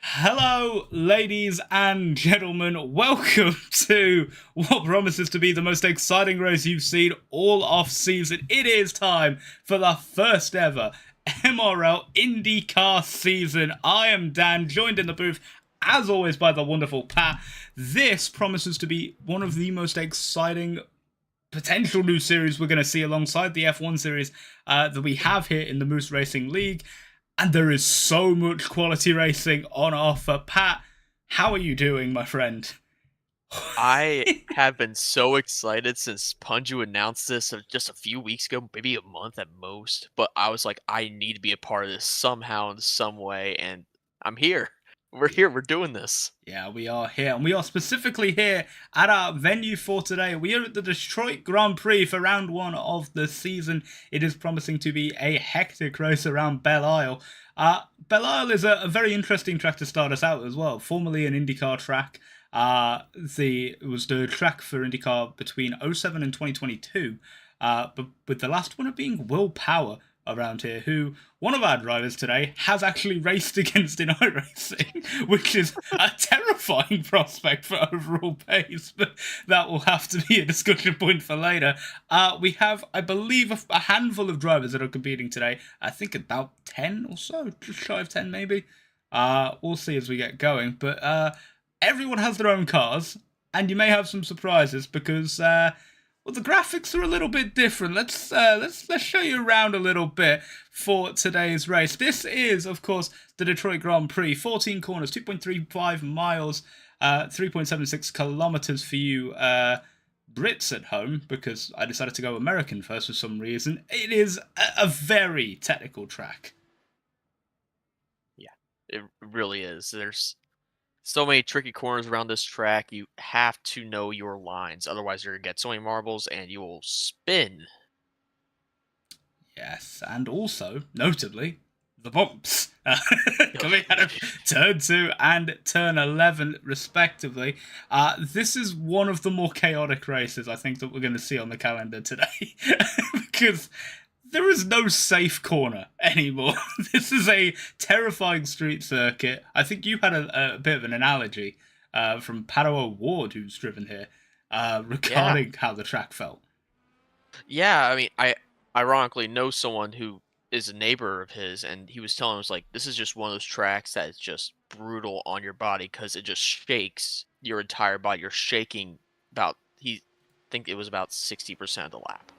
Hello, ladies and gentlemen. Welcome to what promises to be the most exciting race you've seen all off-season. It is time for the first ever MRL Indycar season. I am Dan, joined in the booth, as always, by the wonderful Pat. This promises to be one of the most exciting potential new series we're going to see alongside the F1 series that we have here in the Moose Racing League. And there is so much quality racing on offer. Pat, How are you doing, my friend? I have been so excited since Punju announced this just a few weeks ago, maybe a month at most. But I was like, I need to be a part of this somehow in some way, and I'm here. We're here. We're doing this. Yeah, we are here, and we are specifically here at our venue for today. We are at the Detroit Grand Prix for round one of the season. It is promising to be a hectic race around Belle Isle. Belle Isle is a very interesting track to start us out as well. Formerly an IndyCar track. It was the track for IndyCar between '07 and 2022. But with the last one being Will Power around here, who one of our drivers today has actually raced against in iRacing, which is a terrifying prospect for overall pace, but that will have to be a discussion point for later. We have, I believe, a handful of drivers that are competing today. I think about 10 or so, just shy of 10 maybe. We'll see as we get going, but everyone has their own cars, and you may have some surprises because well, the graphics are a little bit different. Let's show you around a little bit for today's race. This is, of course, the Detroit Grand Prix. 14 corners, 2.35 miles, 3.76 kilometers for you Brits at home, because I decided to go American first for some reason. It is a very technical track. Yeah, it really is. There's so many tricky corners around this track. You have to know your lines, otherwise you're gonna get so many marbles and you will spin. Yes, and also, notably, the bumps coming out of turn 2 and turn 11, respectively. This is one of the more chaotic races I think that we're going to see on the calendar today because there is no safe corner anymore. This is a terrifying street circuit. I think you had a bit of an analogy from Padawan Ward, who's driven here, Yeah. regarding how the track felt. Yeah, I mean, I ironically know someone who is a neighbor of his, and he was telling us like this is just one of those tracks that is just brutal on your body because it just shakes your entire body. You're shaking about he think it was about 60% of the lap.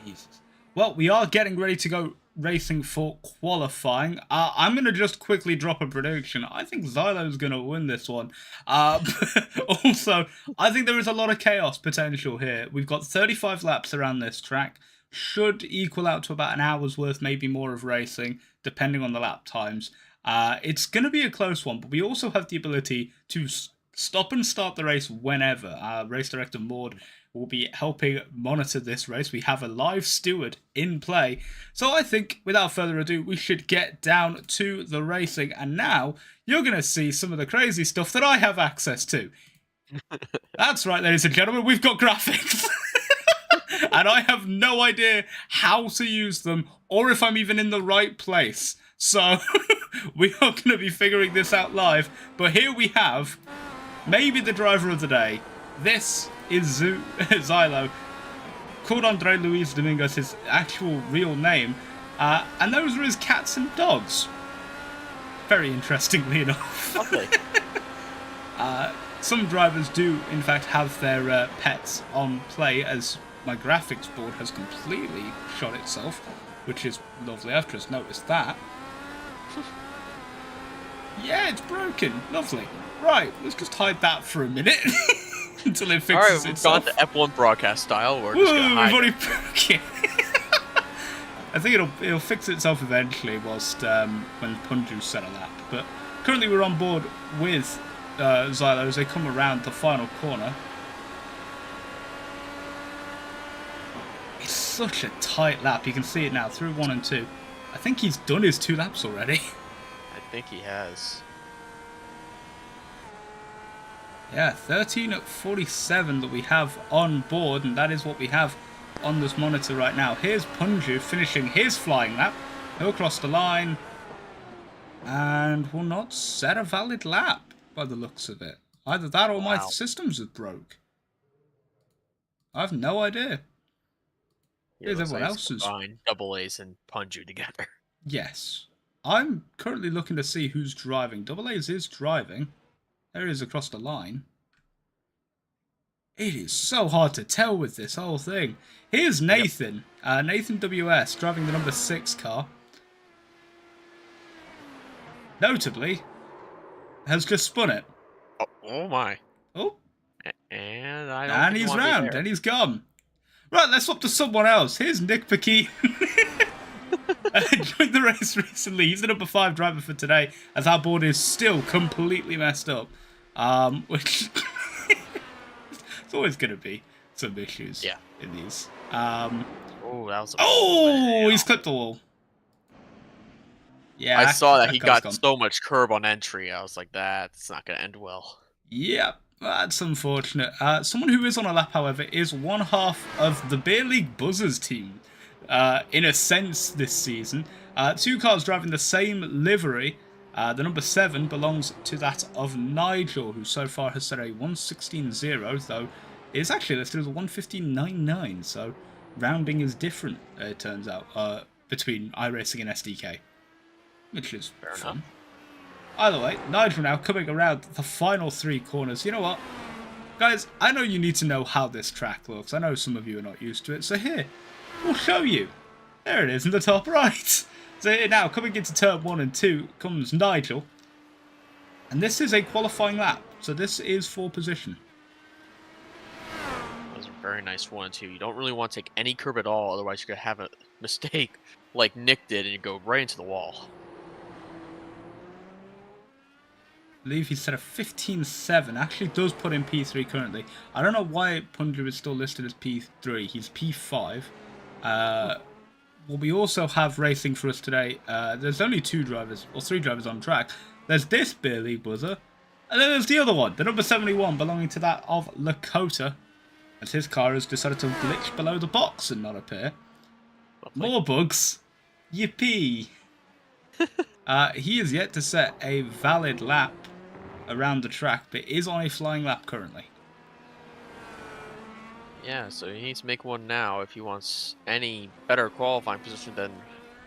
Jesus. Well, we are getting ready to go racing for qualifying. I'm going to just quickly drop a prediction. I think Zylo's going to win this one. Also, I think there is a lot of chaos potential here. We've got 35 laps around this track. Should equal out to about an hour's worth, maybe more of racing, depending on the lap times. It's going to be a close one, but we also have the ability to stop and start the race whenever. Race director Maud will be helping monitor this race. We have a live steward in play. So I think, without further ado, we should get down to the racing. And now, you're going to see some of the crazy stuff that I have access to. That's right, ladies and gentlemen, we've got graphics. And I have no idea how to use them or if I'm even in the right place. So, we are going to be figuring this out live. But here we have maybe the driver of the day. This is Zylo, called Andre Luis Domingos, his actual real name, and those are his cats and dogs. Very interestingly enough. Lovely. Some drivers do, in fact, have their pets on play, as my graphics board has completely shot itself, which is lovely. I've just noticed that. Yeah, it's broken. Lovely. Right, let's just hide that for a minute. Until it fixes All right, we've itself. gone to F1 broadcast style. We're just gonna hide. Okay. I think it'll fix itself eventually, whilst when Punju's set a lap. But currently we're on board with Zylo as they come around the final corner. It's such a tight lap. You can see it now through 1 and 2. I think he's done his 2 laps already. I think he has. Yeah, 13:47 that we have on board, and that is what we have on this monitor right now. Here's Punju finishing his flying lap. He'll cross the line and will not set a valid lap by the looks of it. Either that or my systems have broke. I have no idea. Yeah, Here's everyone else's. Double A's and Punju together. Yes. I'm currently looking to see who's driving. Double A's is driving. There he is across the line. It is so hard to tell with this whole thing. Here's Nathan. Yep. Nathan WS driving the number 6 car. Notably, has just spun it. Oh my. Oh, And I don't and think you he's want to be round, there. and he's gone. Right, let's swap to someone else. Here's Nick Paki. Joined the race recently. He's the number 5 driver for today, as our board is still completely messed up. Which it's always going to be some issues Yeah. in these. Oh, that was a Oh, he's fail. clipped the wall. I Yeah, saw that that he car's got gone. so much curb on entry. I was like, that's not going to end well. Yep, that's unfortunate. Someone who is on a lap, however, is one half of the Beer League Buzzers team, in a sense, this season. 2 cars driving the same livery. The number 7 belongs to that of Nigel, who so far has set a 116.0, though it's actually listed as a 115.99, so rounding is different, it turns out, between iRacing and SDK, which is Fair enough. fun. Either way, Nigel now coming around the final 3 corners. You know what? Guys, I know you need to know how this track looks. I know some of you are not used to it, so here, we'll show you. There it is in the top right. So here now, coming into turn 1 and 2, comes Nigel. And this is a qualifying lap, so this is for position. That was a very nice 1 and 2. You don't really want to take any curb at all, otherwise you're going to have a mistake like Nick did and you go right into the wall. I believe he's set a 15.7. Actually does put in P3 currently. I don't know why Punja is still listed as P3. He's P5. Well, we also have racing for us today. There's only 2 drivers, or 3 drivers on track. There's this Beer League Buzzer, and then there's the other one, the number 71, belonging to that of Lakota, as his car has decided to glitch below the box and not appear. Lovely. More bugs. Yippee. He is yet to set a valid lap around the track, but is on a flying lap currently. Yeah, so he needs to make one now if he wants any better qualifying position than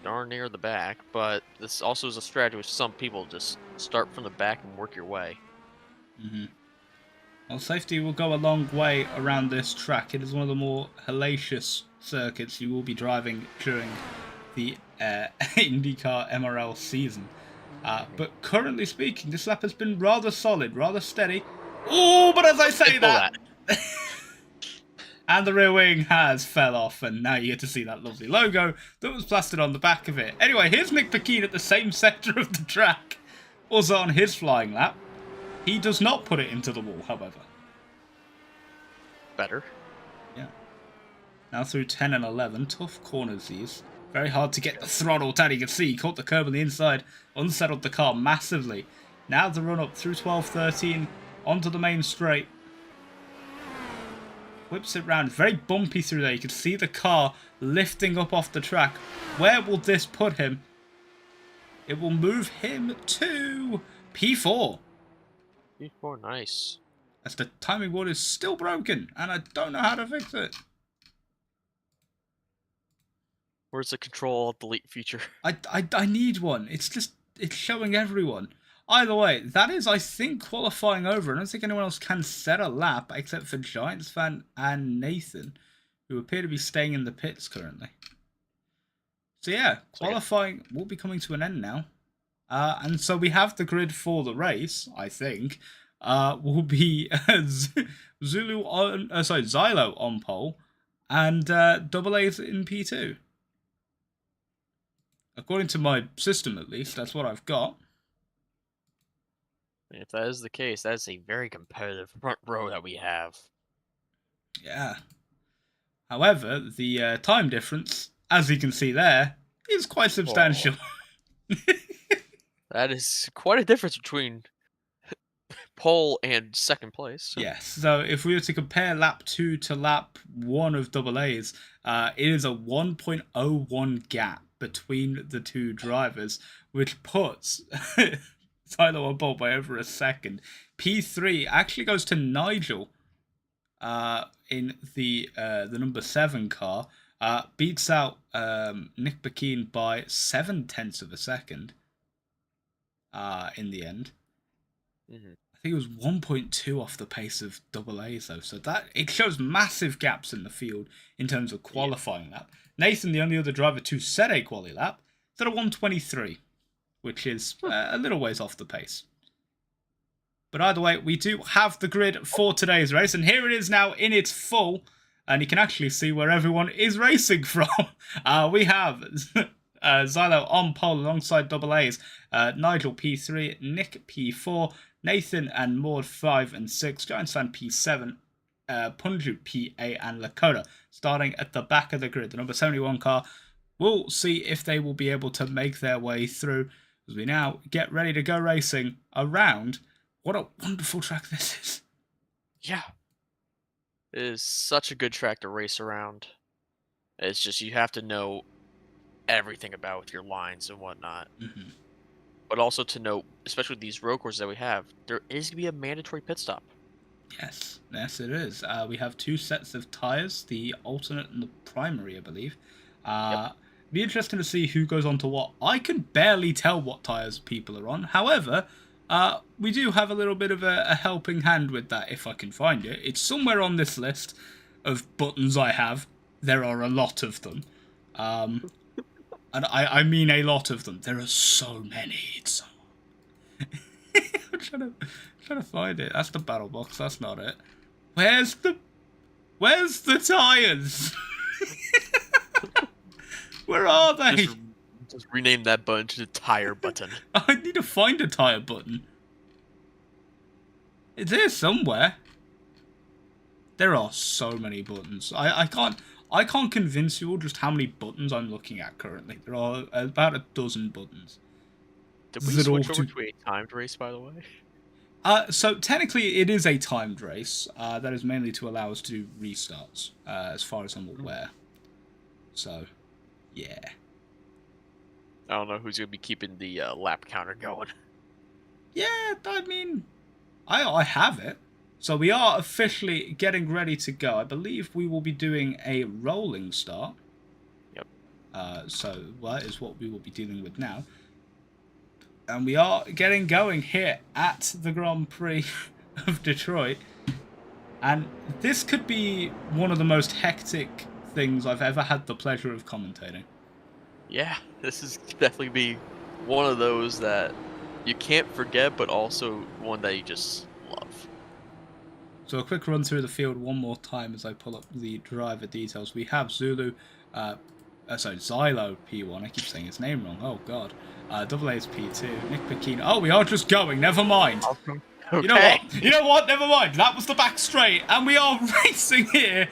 darn near the back. But this also is a strategy with some people, just start from the back and work your way. Well, safety will go a long way around this track. It is one of the more hellacious circuits you will be driving during the IndyCar MRL season. But currently speaking, this lap has been rather solid, rather steady. Oh, but as I say that, and the rear wing has fell off, and now you get to see that lovely logo that was plastered on the back of it. Anyway, here's Nick Paki at the same sector of the track, also on his flying lap. He does not put it into the wall, however. Better. Yeah. Now through 10 and 11, tough corners these. Very hard to get the throttle down. You can see he caught the curb on the inside, unsettled the car massively. Now the run up through 12, 13, onto the main straight. Whips it round, very bumpy through there. You can see the car lifting up off the track. Where will this put him? It will move him to P4. P4, nice. As the timing board is still broken, and I don't know how to fix it. Where's the control delete feature? I need one. It's showing everyone. Either way, that is, I think, qualifying over. I don't think anyone else can set a lap except for Giants fan and Nathan, who appear to be staying in the pits currently. So yeah, qualifying will be coming to an end now. And so we have the grid for the race, I think. Will be Xylo on pole and Double A's in P2. According to my system, at least, that's what I've got. If that is the case, that's a very competitive front row that we have. Yeah. However, the time difference, as you can see there, is quite substantial. Oh. That is quite a difference between pole and second place. So. Yes, so if we were to compare lap 2 to lap 1 of Double A's, it is a 1.01 gap between the 2 drivers, which puts Tyler on pole by over a second. P3 actually goes to Nigel in the number 7 car. Beats out Nick Bakeen by 0.7 of a second in the end. Mm-hmm. I think it was 1.2 off the pace of Double A's though, so that it shows massive gaps in the field in terms of qualifying lap. Nathan, the only other driver to set a quali lap, set a 123, which is a little ways off the pace. But either way, we do have the grid for today's race, and here it is now in its full, and you can actually see where everyone is racing from. We have Xylo on pole alongside double A's, Nigel P3, Nick P4, Nathan and Maud 5 and 6, Giants Fan P7, Punju P8, and Lakota starting at the back of the grid. The number 71 car, we'll see if they will be able to make their way through as we now get ready to go racing around. What a wonderful track this is. Yeah. It is such a good track to race around. It's just you have to know everything about with your lines and whatnot. Mm-hmm. But also to note, especially with these road courses that we have, there is going to be a mandatory pit stop. Yes, it is. We have 2 sets of tyres, the alternate and the primary, I believe. Yep. Be interesting to see who goes on to what. I can barely tell what tyres people are on. However, we do have a little bit of a helping hand with that, if I can find it. It's somewhere on this list of buttons I have. There are a lot of them. And I mean a lot of them. There are so many. It's so... I'm trying to find it. That's the battle box. That's not it. Where's the tyres? Where are they? Just rename that button to the tire button. I need to find a tyre button. It's here somewhere. There are so many buttons. I can't convince you all just how many buttons I'm looking at currently. There are about a dozen buttons. Did we switch over to a timed race, by the way? So technically it is a timed race. That is mainly to allow us to do restarts, as far as I'm aware. So, yeah. I don't know who's going to be keeping the lap counter going. Yeah, I mean, I have it. So we are officially getting ready to go. I believe we will be doing a rolling start. Yep. So that is what we will be dealing with now. And we are getting going here at the Grand Prix of Detroit. And this could be one of the most hectic things I've ever had the pleasure of commentating. Yeah, this is definitely be one of those that you can't forget, but also one that you just love. So a quick run through the field one more time as I pull up the driver details. We have Xylo P1. I keep saying his name wrong. Oh, God. Double A's P2. Nick Pekin. Oh, we are just going. Never mind. Okay. You know what? Never mind. That was the back straight. And we are racing here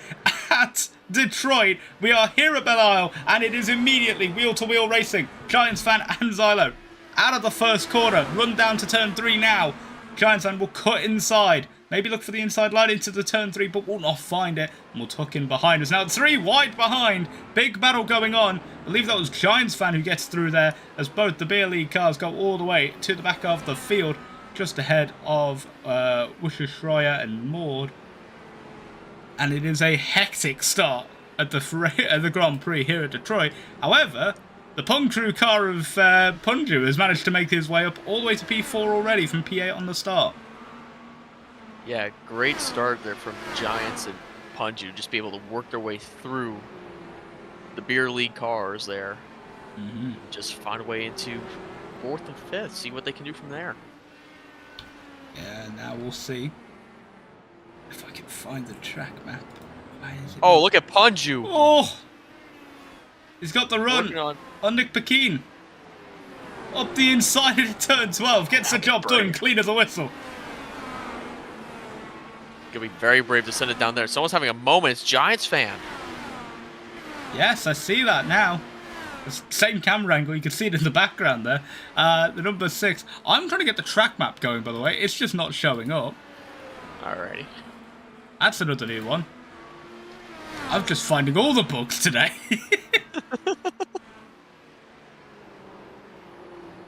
at Detroit. We are here at Belle Isle. And it is immediately wheel-to-wheel racing. Giants Fan and Xylo out of the first corner. Run down to turn 3 now. Giants Fan will cut inside. Maybe look for the inside line into the turn 3, but will not find it. And we'll tuck in behind us. Now 3 wide behind. Big battle going on. I believe that was Giants Fan who gets through there as both the Belle Isle cars go all the way to the back of the field, just ahead of Wisher Schreier and Maud. And it is a hectic start at the Grand Prix here at Detroit. However, the Pungtru car of Punju has managed to make his way up all the way to P4 already from P8 on the start. Yeah, great start there from Giants and Punju. Just be able to work their way through the beer league cars there. Mm-hmm. Just find a way into 4th and 5th. See what they can do from there. Yeah, now we'll see if I can find the track map. Why is it look at Punju. Oh! He's got the run on Nick Pekin. Up the inside of turn 12. Gets the job done. Clean as a whistle. Gonna be very brave to send it down there. Someone's having a moment. It's Giants Fan. Yes, I see that now. The same camera angle. You can see it in the background there. The number 6. I'm trying to get the track map going, by the way. It's just not showing up. Alrighty. That's another new one. I'm just finding all the bugs today.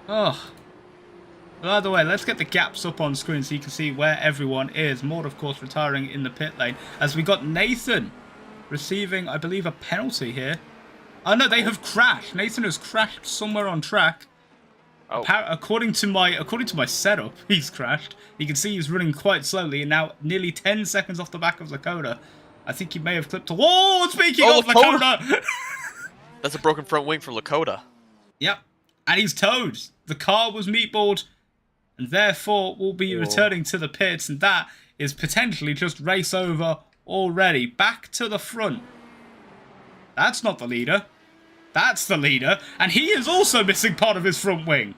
Oh. By the way, let's get the gaps up on screen so you can see where everyone is. Maud, of course, retiring in the pit lane. As we got Nathan receiving, I believe, a penalty here. Oh, no, they have crashed. Nathan has crashed somewhere on track. Oh. According to my setup, he's crashed. You can see he's running quite slowly and now nearly 10 seconds off the back of Lakota. I think he may have clipped a... Whoa! Speaking of Lakota! That's a broken front wing for Lakota. Yep. And he's towed. The car was meatballed. and therefore will be returning to the pits, and that is potentially just race over already. Back to the front. That's not the leader. That's the leader, and he is also missing part of his front wing.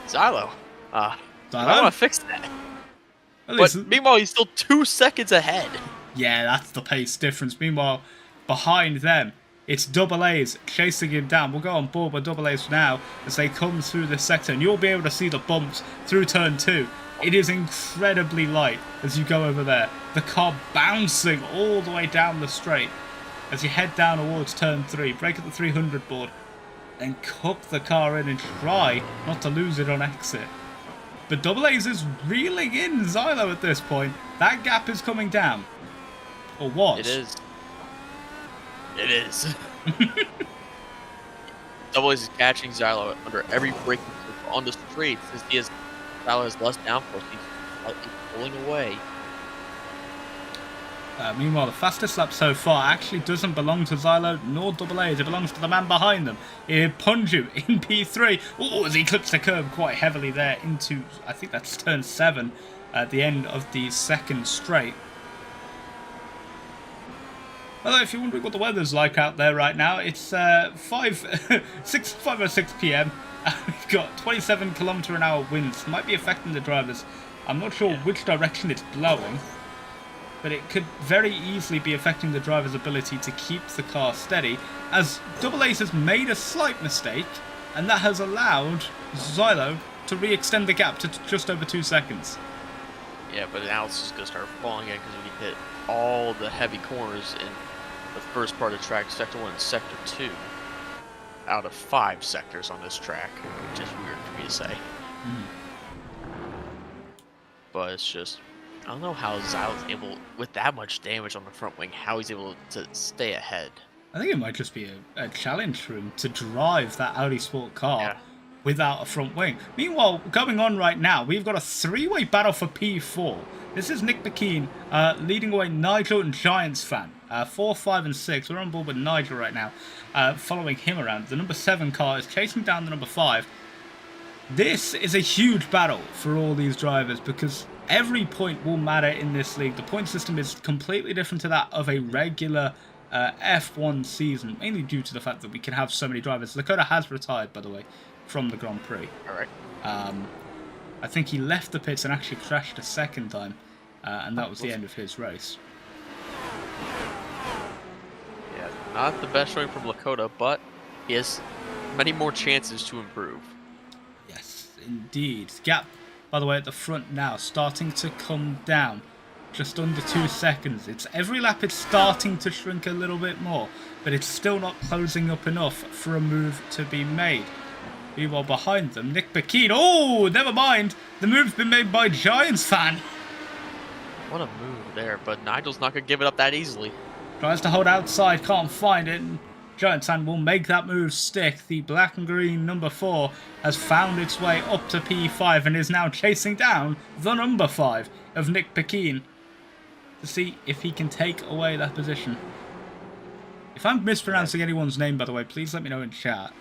Xylo. I Xylo? want to fix that. Well, But meanwhile, he's still 2 seconds ahead. yeah, that's the pace difference. Meanwhile, behind them, it's Double A's chasing him down. We'll go on board with Double A's now as they come through this sector, and you'll be able to see the bumps through turn 2. It is incredibly light as you go over there. The car bouncing all the way down the straight as you head down towards turn 3. Brake at the 300 board, and cup the car in and try not to lose it on exit. But Double A's is reeling in Xylo at this point. That gap is coming down. Or was. It is. It is. Double A's is catching Xylo under every braking circle on the straight since Xylo has less downforce. He's slightly pulling away. Meanwhile, the fastest lap so far actually doesn't belong to Xylo nor Double A's. It belongs to the man behind them, Punju in P3. Oh, as he clips the curb quite heavily there into, I think that's turn 7 at the end of the second straight. Although, if you're wondering what the weather's like out there right now, it's 5:06 p.m. We've got 27 km/h winds. Might be affecting the drivers. I'm not sure which direction it's blowing, but it could very easily be affecting the driver's ability to keep the car steady, as Double A's has made a slight mistake, and that has allowed Xylo to re-extend the gap to just over 2 seconds. Yeah, but now it's just going to start falling in because we hit all the heavy corners in the first part of the track, Sector 1 and Sector 2, out of 5 sectors on this track, which is weird for me to say. But it's just, I don't know how Xylo's able, with that much damage on the front wing, how he's able to stay ahead. I think it might just be a challenge for him to drive that Audi Sport car without a front wing. Meanwhile, going on right now, we've got a 3-way battle for P4. This is Nick McKean leading away Nigel and Giants fan. 4, 5, and 6. We're on board with Nigel right now, following him around. The number 7 car is chasing down the number 5. This is a huge battle for all these drivers because every point will matter in this league. The point system is completely different to that of a regular F1 season, mainly due to the fact that we can have so many drivers. Lakota has retired, by the way, from the Grand Prix. All right. I think he left the pits and actually crashed a second time, and that was the end of his race. Yeah, not the best showing from Lakota, but he has many more chances to improve. Yes, indeed. Gap, by the way, at the front now, starting to come down. Just under 2 seconds. It's every lap it's starting to shrink a little bit more, but it's still not closing up enough for a move to be made. Meanwhile, behind them, Nick McKean. Oh, never mind. The move's been made by Giants fan. What a move there, but Nigel's not going to give it up that easily. Tries to hold outside, can't find it. And Giants fan will make that move stick. The black and green number 4 has found its way up to P5 and is now chasing down the number 5 of Nick McKean to see if he can take away that position. If I'm mispronouncing anyone's name, by the way, please let me know in chat.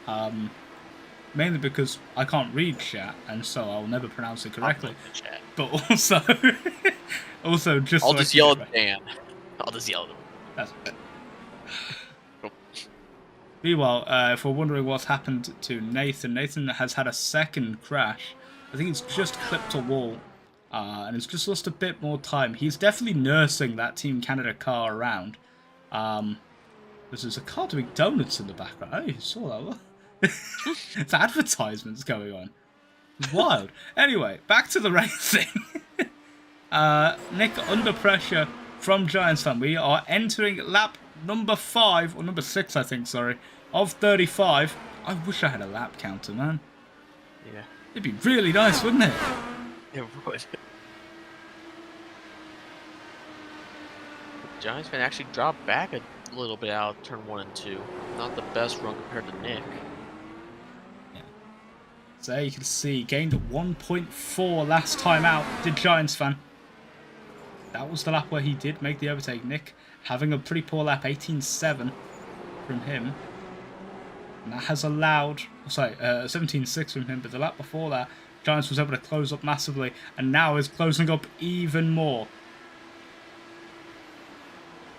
Mainly because I can't read chat, and so I'll never pronounce it correctly. But also, just I'll just yell at Dan. I'll just yell at him. That's it. Meanwhile, if we're wondering what's happened to Nathan, Nathan has had a second crash. I think he's just clipped a wall, and he's just lost a bit more time. He's definitely nursing that Team Canada car around. There's a car doing donuts in the background. Oh, you saw that one? It's advertisements going on. It's wild. Anyway, back to the racing. Nick under pressure from Giants fan. We are entering lap number 5, or number 6, I think, sorry, of 35. I wish I had a lap counter, man. Yeah. It'd be really nice, wouldn't it? It would. Giants fan actually dropped back a little bit out of turn 1 and 2. Not the best run compared to Nick. So there you can see, gained 1.4 last time out, did Giants fan. That was the lap where he did make the overtake. Nick having a pretty poor lap, 18.7 from him. And that has allowed, sorry, 17.6 from him, but the lap before that Giants was able to close up massively, and now is closing up even more.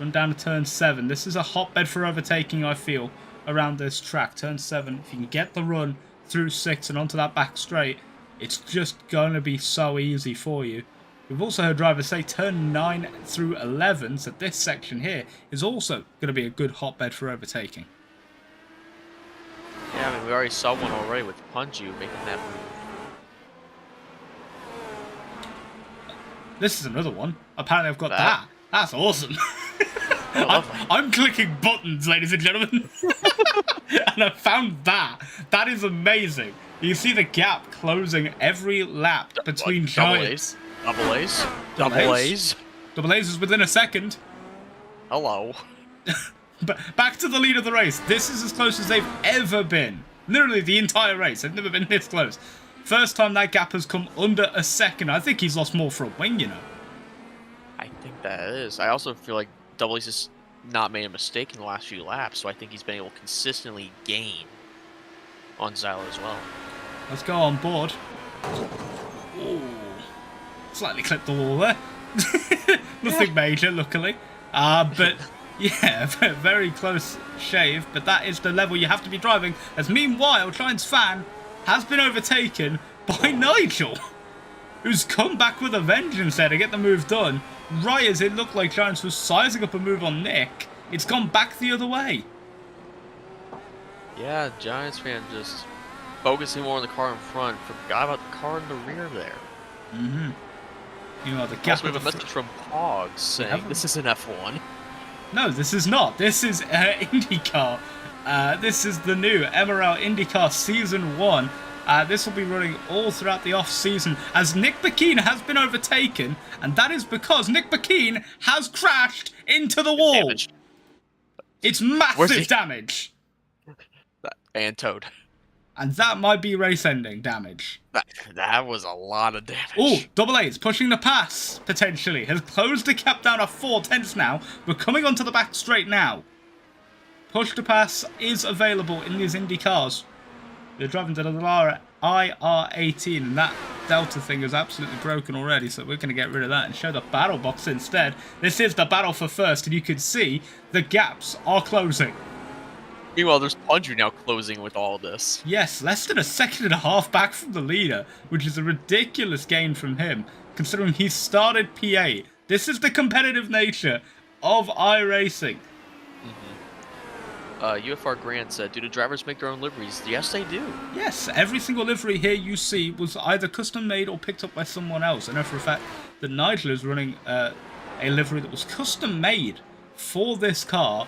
Run down to turn 7. This is a hotbed for overtaking, I feel, around this track. Turn 7, if you can get the run through 6 and onto that back straight, it's just going to be so easy for you. We've also heard drivers say turn 9 through 11, so this section here is also going to be a good hotbed for overtaking. Yeah, I mean, we already saw one already with Punju making that move. This is another one. Apparently I've got that. That's awesome. I'm clicking buttons, ladies and gentlemen. And I found that. That is amazing. You see the gap closing every lap between Giants. Double A's. Double A's. Double A's is within a second. Hello. But back to the lead of the race. This is as close as they've ever been. Literally the entire race. They've never been this close. First time that gap has come under a second. I think he's lost more for a wing, you know. I think that is. I also feel like Double A's has not made a mistake in the last few laps, so I think he's been able to consistently gain on Xylo as well. Let's go on board. Ooh. Slightly clipped the wall there. Nothing major, luckily. But yeah, very close shave. But that is the level you have to be driving. As meanwhile, Giants fan has been overtaken by Nigel, who's come back with a vengeance there to get the move done. Right as it looked like Giants was sizing up a move on Nick, it's gone back the other way. Yeah, Giants fan just focusing more on the car in front, forgot about the car in the rear there. Mm-hmm. You know, the gap. Also, we have a message from Pogs saying this is an F1. No, this is not. This is Indycar. This is the new MRL Indycar Season 1. This will be running all throughout the off-season as Nick Bakeen has been overtaken, and that is because Nick Bakeen has crashed into the wall. Damage. It's massive damage. And Toad. And that might be race-ending damage. That was a lot of damage. Oh, Double A's pushing the pass, potentially. Has closed the gap down to 4/10 now. We're coming onto the back straight now. Push to pass is available in these Indy cars. They're driving to the Dallara IR18, and that Delta thing is absolutely broken already, so we're going to get rid of that and show the battle box instead. This is the battle for first, and you can see the gaps are closing. Meanwhile, there's Punju now closing with all this. Yes, less than a second and a half back from the leader, which is a ridiculous gain from him, considering he started P8. This is the competitive nature of iRacing. UFR Grant said, do the drivers make their own liveries? Yes, they do. Yes, every single livery here you see was either custom made or picked up by someone else. I know for a fact that Nigel is running a livery that was custom made for this car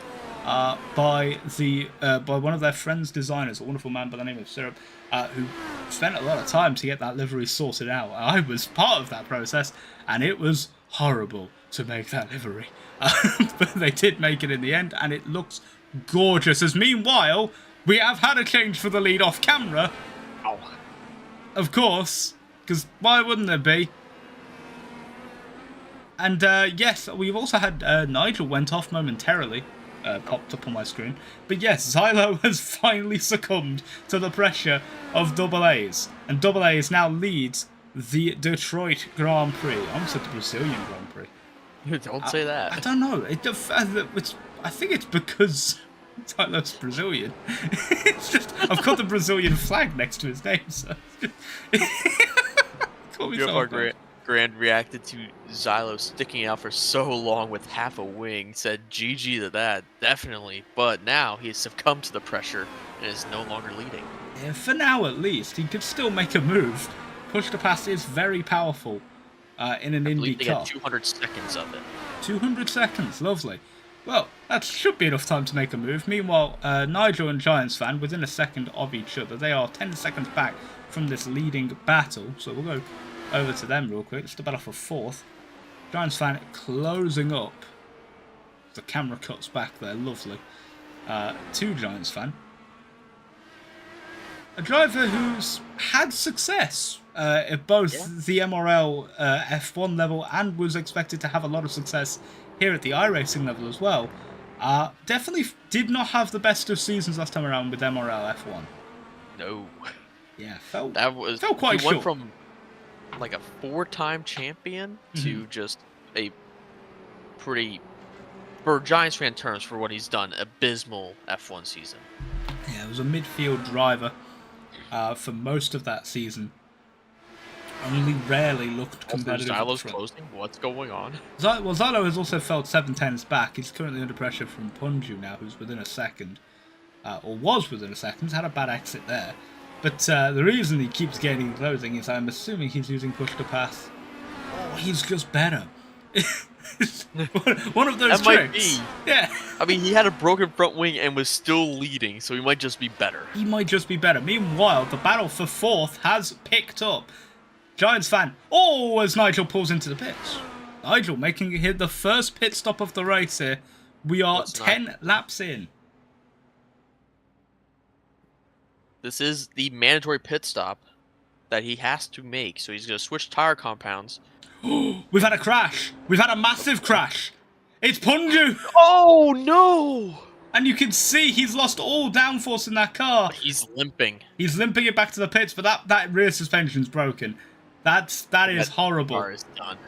by one of their friends' designers, a wonderful man by the name of Syrup, who spent a lot of time to get that livery sorted out. I was part of that process, and it was horrible to make that livery. But they did make it in the end, and it looks gorgeous. As meanwhile, we have had a change for the lead off camera. Oh. Of course, because why wouldn't there be? And yes, we've also had Nigel went off momentarily. Popped up on my screen. But yes, Xylo has finally succumbed to the pressure of Double A's. And Double A's now leads the Detroit Grand Prix. I almost said the Brazilian Grand Prix. Don't say that. I don't know. I think it's because Xylo's Brazilian. It's just, I've got the Brazilian flag next to his name, so Grand reacted to Xylo sticking out for so long with half a wing, said GG to that, definitely, but now he has succumbed to the pressure and is no longer leading. Yeah, for now at least, he could still make a move. Push to pass is very powerful in an Indy car. They get 200 seconds of it. 200 seconds, lovely. Well, that should be enough time to make a move. Meanwhile, Nigel and Giants fan, within a second of each other, they are 10 seconds back from this leading battle, so we'll go over to them real quick. It's the battle for fourth. Giants fan closing up. The camera cuts back there, lovely. To Giants fan. A driver who's had success at both the MRL F1 level and was expected to have a lot of success here at the iRacing level as well. Definitely did not have the best of seasons last time around with MRL F1. No. Yeah, felt That was quite he went short. from like a 4-time champion to just a pretty, for Giants fan terms, for what he's done, abysmal F1 season. Yeah, it was a midfield driver for most of that season. Only rarely looked Also, competitive at the Zylo's front. closing. What's going on? Zylo has also felt 7/10s back. He's currently under pressure from Punju now, who's within a second. Or was within a second. He's had a bad exit there. But the reason he keeps gaining closing is I'm assuming he's using push to pass. Oh, he's just better. One of those That tricks. might be. Yeah. I mean, he had a broken front wing and was still leading, so he might just be better. He might just be better. Meanwhile, the battle for fourth has picked up. Giants fan. Oh, as Nigel pulls into the pits. Nigel making it the first pit stop of the race here. We are 10 laps in. This is the mandatory pit stop that he has to make, so he's going to switch tire compounds. We've had a crash. We've had a massive crash. It's Punju. Oh, no! And you can see he's lost all downforce in that car. He's limping. He's limping it back to the pits, but that rear suspension's broken. That is horrible. Car is done.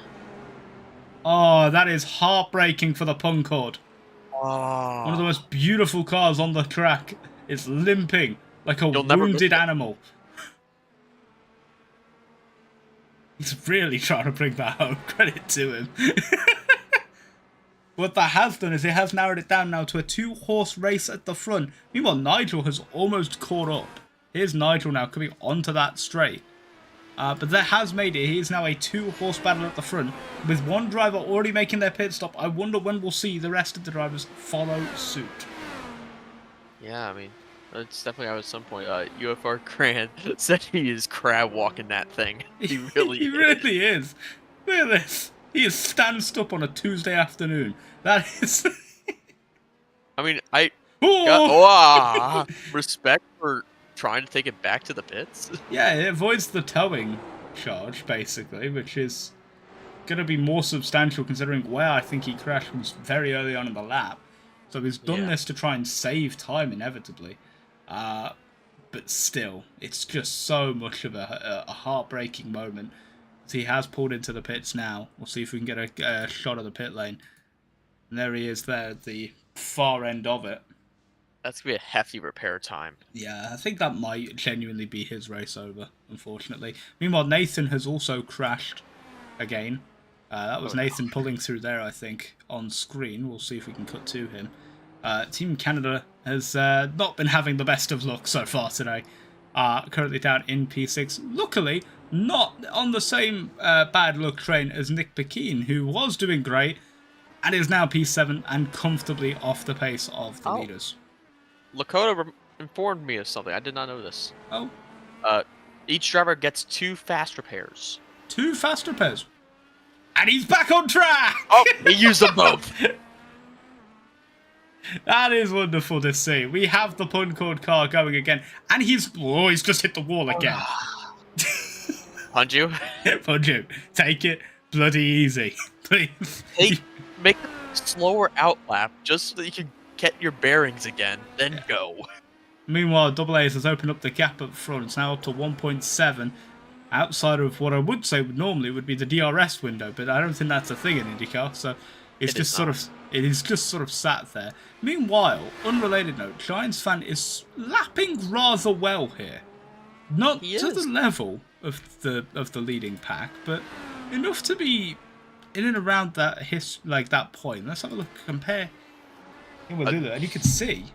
Oh, that is heartbreaking for the Puncord. Oh. One of the most beautiful cars on the track is limping like a wounded animal. He's really trying to bring that home. Credit to him. What that has done is it has narrowed it down now to a 2-horse race at the front. Meanwhile, Nigel has almost caught up. Here's Nigel now coming onto that straight. But that has made it. He is now a 2-horse battle at the front. With one driver already making their pit stop, I wonder when we'll see the rest of the drivers follow suit. Yeah, I mean, it's definitely out at some point. UFR Grant said he is crab walking that thing. He really He really is. Look at this. He is stanced up on a Tuesday afternoon. That is... I mean, I Oh! got respect for trying to take it back to the pits. Yeah, it avoids the towing charge, basically, which is going to be more substantial considering where I think he crashed was very early on in the lap. So he's done this to try and save time, inevitably. But still, it's just so much of a heartbreaking moment. He has pulled into the pits now. We'll see if we can get a shot of the pit lane. And there he is there at the far end of it. That's going to be a hefty repair time. Yeah, I think that might genuinely be his race over, unfortunately. Meanwhile, Nathan has also crashed again. That was Nathan pulling through there, I think, on screen. We'll see if we can cut to him. Team Canada has not been having the best of luck so far today. Currently down in P6. Luckily, not on the same bad luck train as Nick Pekin, who was doing great and is now P7 and comfortably off the pace of the leaders. Lakota informed me of something. I did not know this. Oh. Each driver gets 2 fast repairs. 2 fast repairs. And he's back on track! Oh, he used them both. That is wonderful to see. We have the Puncord car going again. And he's just hit the wall again. Punju? Punju, take it bloody easy. Please. Make a slower outlap just so that you can get your bearings again, then go. Meanwhile, Double A's has opened up the gap up front. It's now up to 1.7. Outside of what I would say normally would be the DRS window, but I don't think that's a thing in IndyCar, so it is just sort of sat there. Meanwhile, unrelated note, Giants fan is lapping rather well here. Not to the level of the leading pack, but enough to be in and around that that point. Let's have a look, compare. And we'll do that, and you can see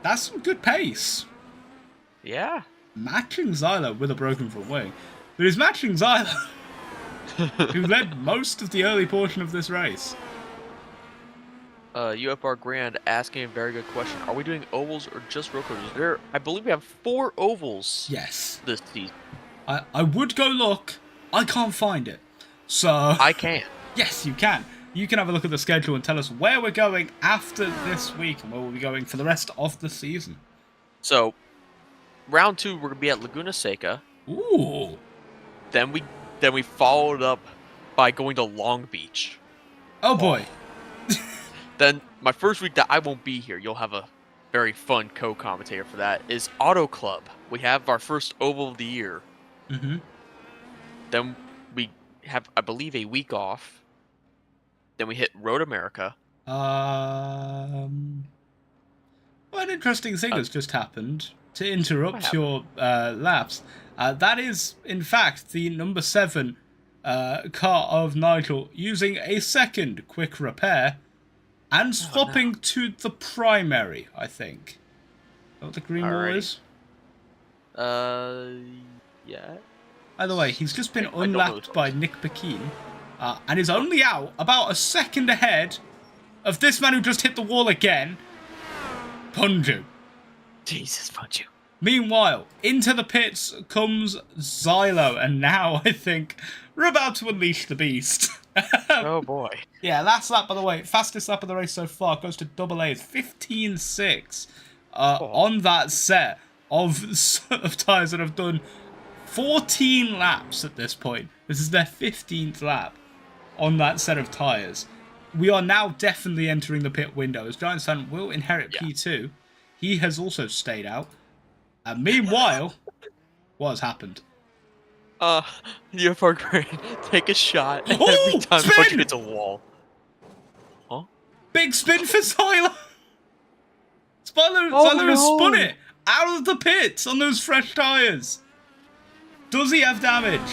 that's some good pace. Yeah. Matching Zylo with a broken front wing. But he's matching Zylo, who led most of the early portion of this race. UFR Grand asking a very good question. Are we doing ovals or just road courses? I believe we have 4 ovals. Yes. This season. I would go look. I can't find it. So I can. Yes, you can. You can have a look at the schedule and tell us where we're going after this week and where we'll be going for the rest of the season. So, round 2, we're going to be at Laguna Seca. Ooh. Then we followed up by going to Long Beach. Oh boy. Then my first week that I won't be here, you'll have a very fun co-commentator for that is Auto Club. We have our first oval of the year. Mm-hmm. Then we have, I believe, a week off. Then we hit Road America. Well, an interesting thing Uh, has just happened. To what interrupt happened? your laps, that is, in fact, the number 7 car of Nigel using a second quick repair and Oh no. swapping to the primary, I think. Is that what the green wall Alrighty. is? Uh, yeah. Either way, he's just been I don't know. unlapped by Nick Pekin and is only out about a second ahead of this man who just hit the wall again, Punju. Jesus, Punju. Meanwhile, into the pits comes Xylo, and now I think we're about to unleash the beast. Oh boy. Yeah, last lap, by the way, fastest lap of the race so far goes to Double A's 15.6 on that set of tyres that have done 14 laps at this point. This is their 15th lap on that set of tyres. We are now definitely entering the pit window, as Giant Sun will inherit P2. He has also stayed out. And meanwhile, what has happened? UFR Green, take a shot Oh, every time spin! Punju hits a wall. Huh? Big spin for Xylo! Xylo no. spun it out of the pits on those fresh tyres. Does he have damage?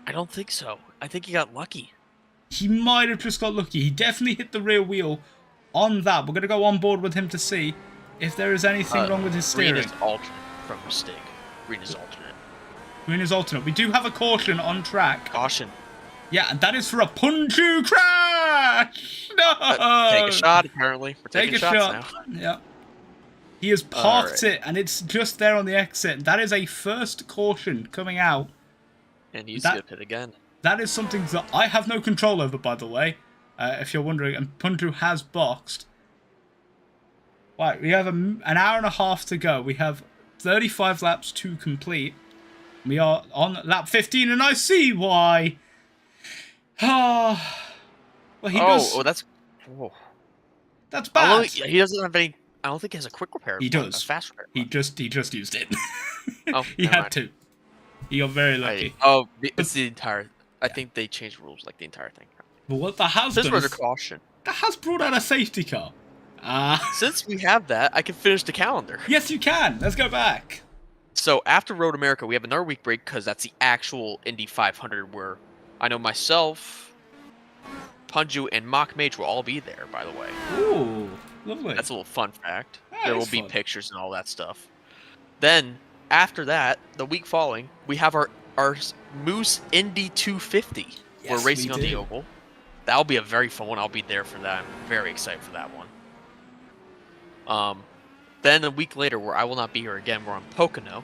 I don't think so. I think he got lucky. He might have just got lucky. He definitely hit the rear wheel on that. We're going to go on board with him to see if there is anything wrong with his steering. Green is alternate from mistake. Green is alternate. Green is alternate. We do have a caution on track. Caution. Yeah, and that is for a Punju crash! No! Take a shot, apparently. We're taking Take a shots shot. now. Yeah. He has parked it, and it's just there on the exit. That is a first caution coming out. And you skip it again. That is something that I have no control over, by the way, if you're wondering. And Punju has boxed. Right, we have an hour and a half to go. We have 35 laps to complete. We are on lap 15, and I see why. Ah, well, he does. Oh, that's. Whoa. That's bad. He doesn't have any. I don't think he has a quick repair. He does. A fast repair. He just used it. Oh, he had to. He got very lucky. It's the entire. I think they changed rules like the entire thing. But what that has Since done we're is, the caution. that has brought out a safety car. Since we have that, I can finish the calendar. Yes, you can. Let's go back. So after Road America, we have another week break because that's the actual Indy 500 where I know myself, Punju, and Mock Mage will all be there, by the way. Ooh, lovely. That's a little fun fact. That There is will be fun. pictures and all that stuff. Then, after that, the week following, we have our Moose Indy 250. Yes, We're racing we on the do. oval. That'll be a very fun one. I'll be there for that. I'm very excited for that one. Then a week later, where I will not be here again, we're on Pocono,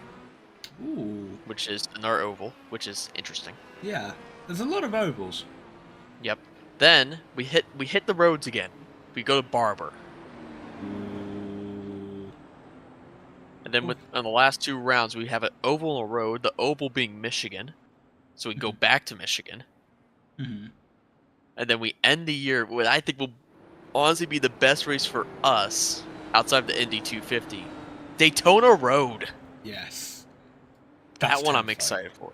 Ooh, which is another oval, which is interesting. yeah. There's a lot of ovals. Yep. Then we hit the roads again. We go to Barber, Ooh. and then on the last two rounds, we have an oval and a road. The oval being Michigan, so we go back to Michigan, Mm-hmm. and then we end the year with I think will honestly be the best race for us outside of the Indy 250, Daytona Road. Yes. That one I'm terrifying. excited for.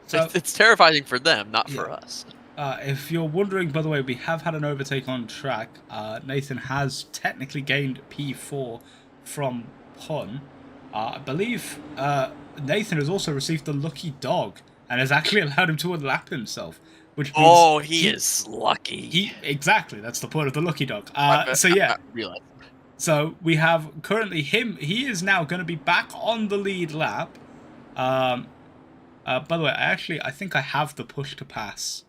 So, It's terrifying for them, not for Yeah. us. if you're wondering, by the way, we have had an overtake on track. Nathan has technically gained P4 from Pun. I believe Nathan has also received the lucky dog and has actually allowed him to unlap himself. Which means He is lucky. Exactly, that's the point of the lucky dog. I realize. So we have currently him. He is now going to be back on the lead lap. By the way, I think I have the push to pass.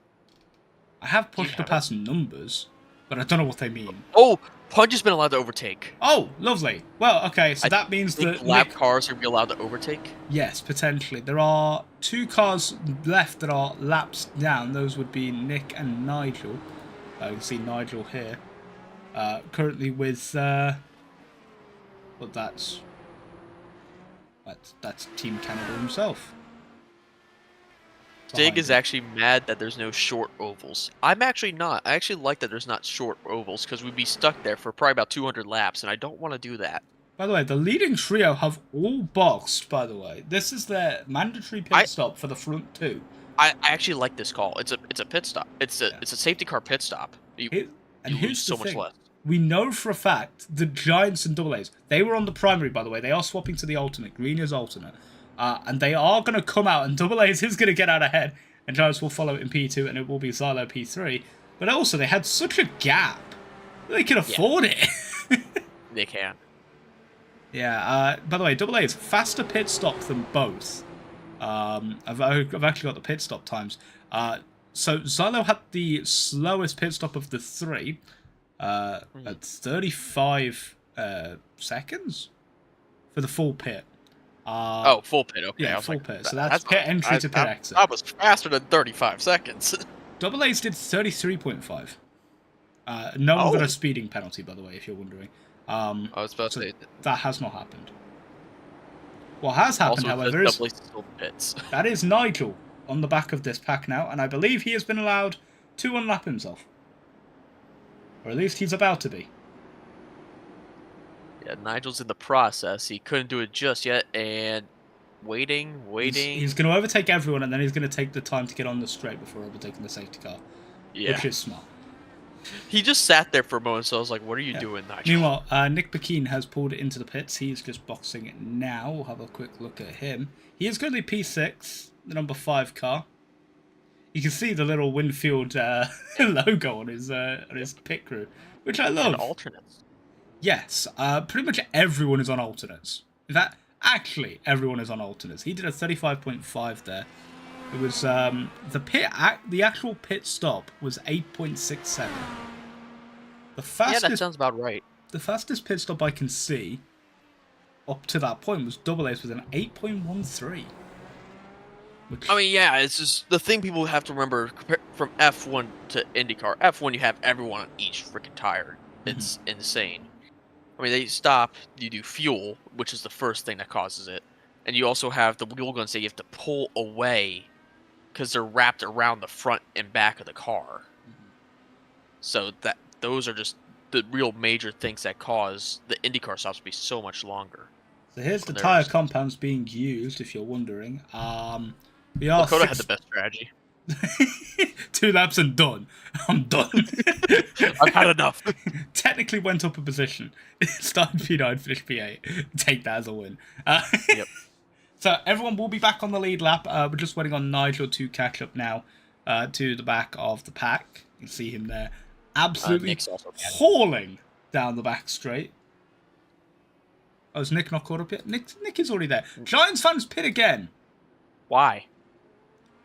I have push to pass numbers, but I don't know what they mean. Oh, Punch has been allowed to overtake. Oh, lovely. Well, okay, so that means that lap cars are be allowed to overtake. Yes, potentially. There are 2 cars left that are laps down. Those would be Nick and Nigel. You can see Nigel here. Currently with... well, that's Team Canada himself. Stig is him. actually mad that there's no short ovals. I'm actually not. I actually like that there's not short ovals because we'd be stuck there for probably about 200 laps, and I don't want to do that. By the way, the leading trio have all boxed, by the way. This is their mandatory I pit stop for the front two. I actually like this call. It's a pit stop. It's a Yeah. it's a safety car pit stop. You And you lose here's the so much thing. less. We know for a fact the Giants and Double A's, they were on the primary, by the way. They are swapping to the alternate. Green is alternate. And they are going to come out, and Double A's is going to get out ahead, and Giants will follow it in P2, and it will be Xylo P3. But also, they had such a gap. They can afford it. They can. Yeah, by the way, Double A's faster pit stop than both. I've actually got the pit stop times. So Xylo had the slowest pit stop of the three at 35 seconds for the full pit. Oh, full pit. Okay, Yeah, I was full like, pit. So that's pit fine. entry to pit exit. That was faster than 35 seconds. Double A's did 33.5. No one got Oh. a speeding penalty, by the way, if you're wondering. I was about So to say. that has not happened. What has happened, Also, however, is double still pits. that is Nigel on the back of this pack now, and I believe he has been allowed to unlap himself. Or at least he's about to be. Yeah, Nigel's in the process. He couldn't do it just yet, and waiting. He's going to overtake everyone, and then he's going to take the time to get on the straight before overtaking the safety car. Yeah. Which is smart. He just sat there for a moment, so I was like, what are you doing, Nigel? Meanwhile, Nick Bakeen has pulled it into the pits. He's just boxing it now. We'll have a quick look at him. He is going to be P6, the number 5 car. You can see the little Winfield logo on his pit crew, which I love. And alternates. Yes, pretty much everyone is on alternates. In fact, actually, everyone is on alternates. He did a 35.5 there. It was the actual pit stop was 8.67. The fastest, Yeah, that sounds about right. The fastest pit stop I can see up to that point was Double A's with an 8.13. Which, I mean, yeah, it's just the thing people have to remember from F1 to IndyCar. F1, you have everyone on each freaking tire. It's insane. I mean, they stop, you do fuel, which is the first thing that causes it. And you also have the wheel guns that you have to pull away because they're wrapped around the front and back of the car. So those are just the real major things that cause the IndyCar stops to be so much longer. so here's the tire compounds being used, if you're wondering. We are Lakota had the best strategy. 2 laps and done. I'm done. I've had enough. Technically went up a position. Started P9, finished P8. Take that as a win. Yep. So everyone will be back on the lead lap. We're just waiting on Nigel to catch up now to the back of the pack. You can see him there. Absolutely Nick's also hauling down the back straight. Oh, is Nick not caught up yet? Nick is already there. Giants fans pit again. Why?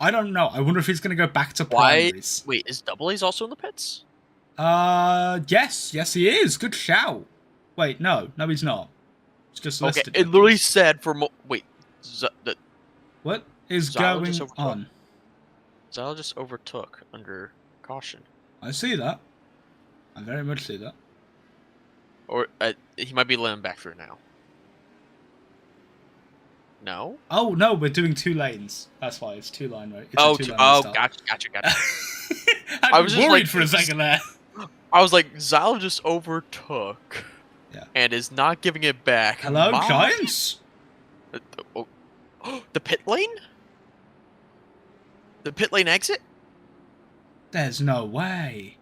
I don't know. I wonder if he's going to go back to Why? primaries. Wait, is Double A's also in the pits? Yes. Yes, he is. Good shout. Wait, no, he's not. It's just Okay, listed. it literally said for wait. What is Zylo just going overtook. on? Zylo just overtook under caution. I see that. I very much see that. Or he might be letting him back through now. No? Oh no, we're doing 2 lanes. That's why it's 2-line, right? It's Oh, a 2-line gotcha. I was was just worried like- for a second there. I was like, Zylo just overtook. Yeah. And is not giving it back. Hello, My- Giants? Oh. The pit lane? The pit lane exit? There's no way.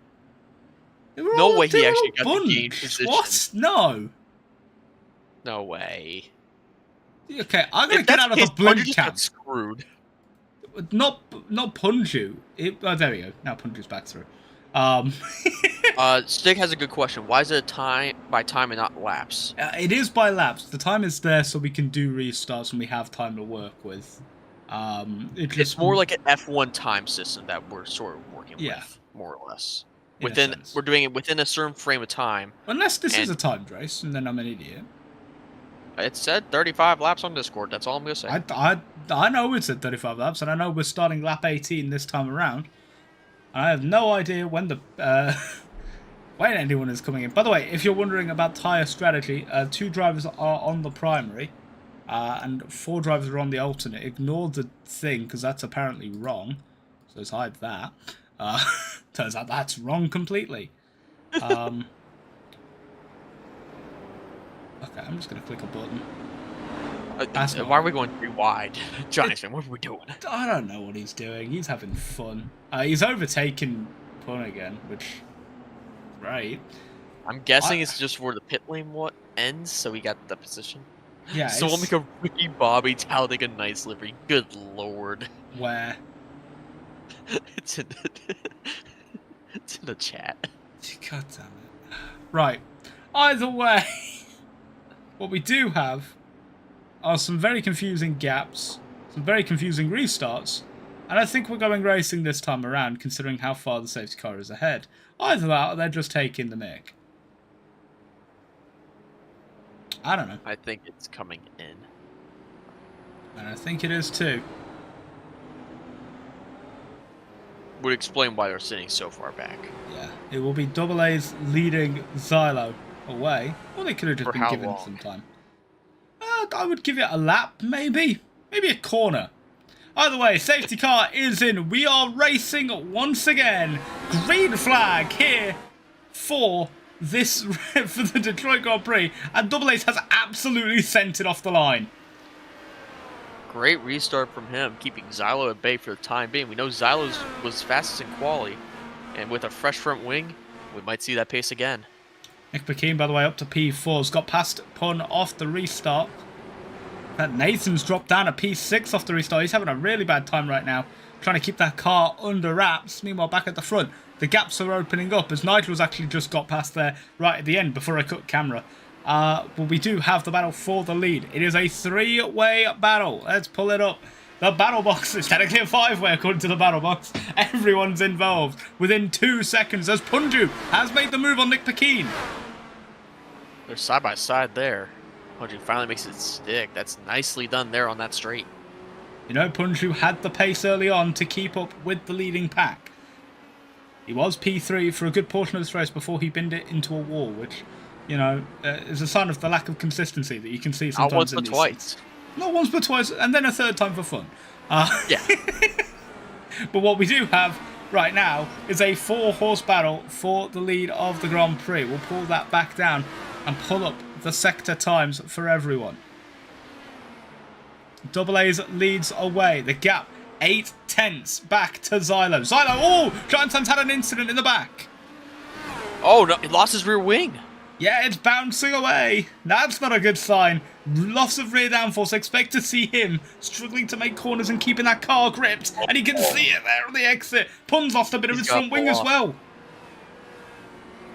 They were No all- way they he were actually all got the gain bunched. position. What? No. No way. Okay, I'm gonna If get that's out of the the case, blink Punju just camp. got screwed. Not Punju. Oh, there we go. Now Punju's back through. Stig has a good question. Why is it time by time and not laps? It is by laps. The time is there so we can do restarts and we have time to work with. It's more like an F1 time system that we're sort of working Yeah. with, more or less. In a Within sense. we're doing it within a certain frame of time. Unless this is and- a timed race, and then I'm an idiot. It said 35 laps on Discord. That's all I'm gonna say. I know it's at 35 laps, and I know we're starting lap 18 this time around. I have no idea when the when anyone is coming in. By the way, if you're wondering about tyre strategy, 2 drivers are on the primary. And 4 drivers are on the alternate. Ignore the thing, because that's apparently wrong. So let's hide that. Turns out that's wrong completely. Okay, I'm just going to click a button. Why are we going 3 wide? Giants fan, what are we doing? I don't know what he's doing. He's having fun. He's overtaken Pun again, which is great. I'm guessing it's just where the pit lane ends, so we got the position. Yeah. So we'll make a Ricky Bobby Talladega Nights livery. Good lord. Where? It's in the chat. God damn it. Right. Either way, what we do have are some very confusing gaps, some very confusing restarts, and I think we're going racing this time around, considering how far the safety car is ahead. Either that, or they're just taking the mick. I don't know. I think it's coming in. And I think it is too. Would explain why they're sitting so far back. Yeah. It will be Double A's leading Xylo away. Or they could have just For been how given long? some time. I would give it a lap, maybe. Maybe a corner. Either way, safety car is in. We are racing once again. Green flag here for this for the Detroit Grand Prix, and Double Ace has absolutely sent it off the line. Great restart from him, keeping Xylo at bay for the time being. We know Xylo was fastest in quali, and with a fresh front wing, we might see that pace again. Nick McKean, by the way, up to P4, has got past Pun off the restart. That Nathan's dropped down to P6 off the restart. He's having a really bad time right now, trying to keep that car under wraps. Meanwhile, back at the front, the gaps are opening up as Nigel's actually just got past there right at the end before I cut camera. But we do have the battle for the lead. It is a 3-way battle. Let's pull it up. The battle box is technically a 5-way according to the battle box. Everyone's involved within 2 seconds as Punju has made the move on Nick McKean. They're side by side there. Punju finally makes it stick. That's nicely done there on that straight. You know, Punju had the pace early on to keep up with the leading pack. He was P3 for a good portion of this race before he binned it into a wall, which, you know, is a sign of the lack of consistency that you can see sometimes. Not once, in but these twice. things. Not once, but twice, and then a third time for fun. Yeah. But what we do have right now is a 4-horse battle for the lead of the Grand Prix. We'll pull that back down and pull up the sector times for everyone. Double A's leads away. The gap 8 tenths back to Xylo. Xylo, oh! Giant's had an incident in the back. Oh, no, he lost his rear wing. Yeah, it's bouncing away. That's not a good sign. Loss of rear downforce. Expect to see him struggling to make corners and keeping that car gripped. And he can see it there on the exit. Pun's lost a bit of his front wing as well.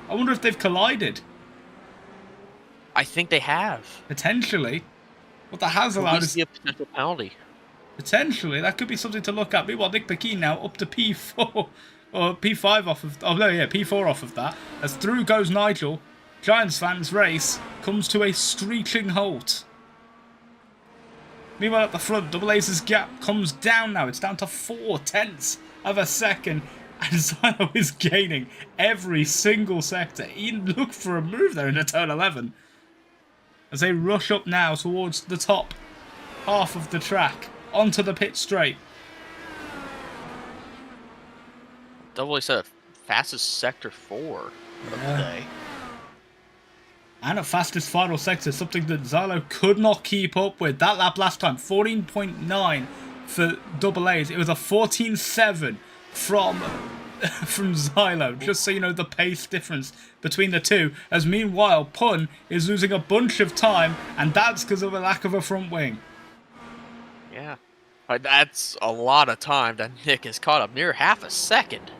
I wonder if they've collided. I think they have. Potentially. What that has allowed is... a potential penalty. Potentially. That could be something to look at. Meanwhile, Nick McKean now up to P4. Or P5 off of... Oh, no, yeah, P4 off of that. As through goes Nigel. Giants fans' race comes to a screeching halt. Meanwhile, at the front, Double Ace's gap comes down now. It's down to 4 tenths of a second. And Xylo is gaining every single sector. He looked for a move there into turn 11. As they rush up now towards the top half of the track, onto the pit straight. Double A said fastest sector 4 of the day. And a fastest final sector, something that Xylo could not keep up with. That lap last time, 14.9 for Double A's. It was a 14.7 from Xylo, just so you know the pace difference between the two. As meanwhile, Pun is losing a bunch of time, and that's because of a lack of a front wing. Yeah. That's a lot of time that Nick has caught up, near half a second.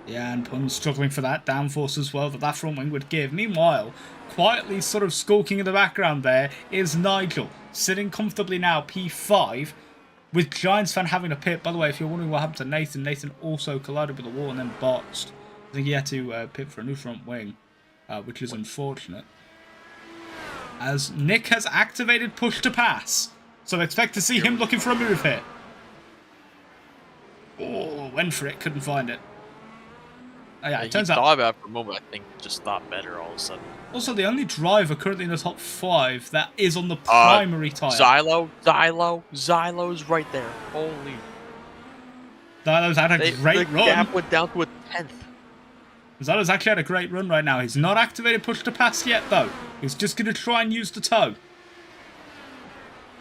Yeah, and Pun's struggling for that downforce as well that front wing would give. Meanwhile, quietly sort of skulking in the background there is Nigel, sitting comfortably now P5, with Giants fan having a pit. By the way, if you're wondering what happened to Nathan, Nathan also collided with the wall and then boxed. I think he had to pit for a new front wing, which is unfortunate. As Nick has activated push to pass, so expect to see him looking for a move hit. Oh, went for it, couldn't find it. Yeah, He it turns out. thought about it for a moment. I think just thought better all of a sudden. Also, the only driver currently in the top 5 that is on the primary tyre. Zylo's right there. Holy. Zylo's had a great The run. gap went down to a 10th. Zylo's actually had a great run right now. He's not activated push to pass yet, though. He's just going to try and use the toe.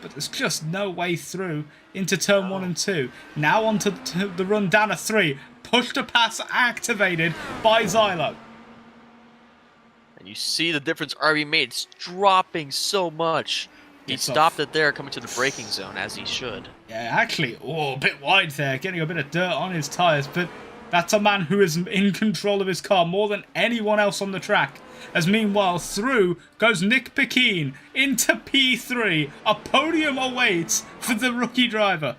But there's just no way through into turn 1 and 2. Now onto the run down a 3. Push to pass activated by Zylo. And you see the difference RB made. It's dropping so much. He stopped it there, coming to the braking zone, as he should. Yeah, actually, a bit wide there, getting a bit of dirt on his tyres, but that's a man who is in control of his car more than anyone else on the track. As meanwhile, through goes Nick Pekin into P3. A podium awaits for the rookie driver.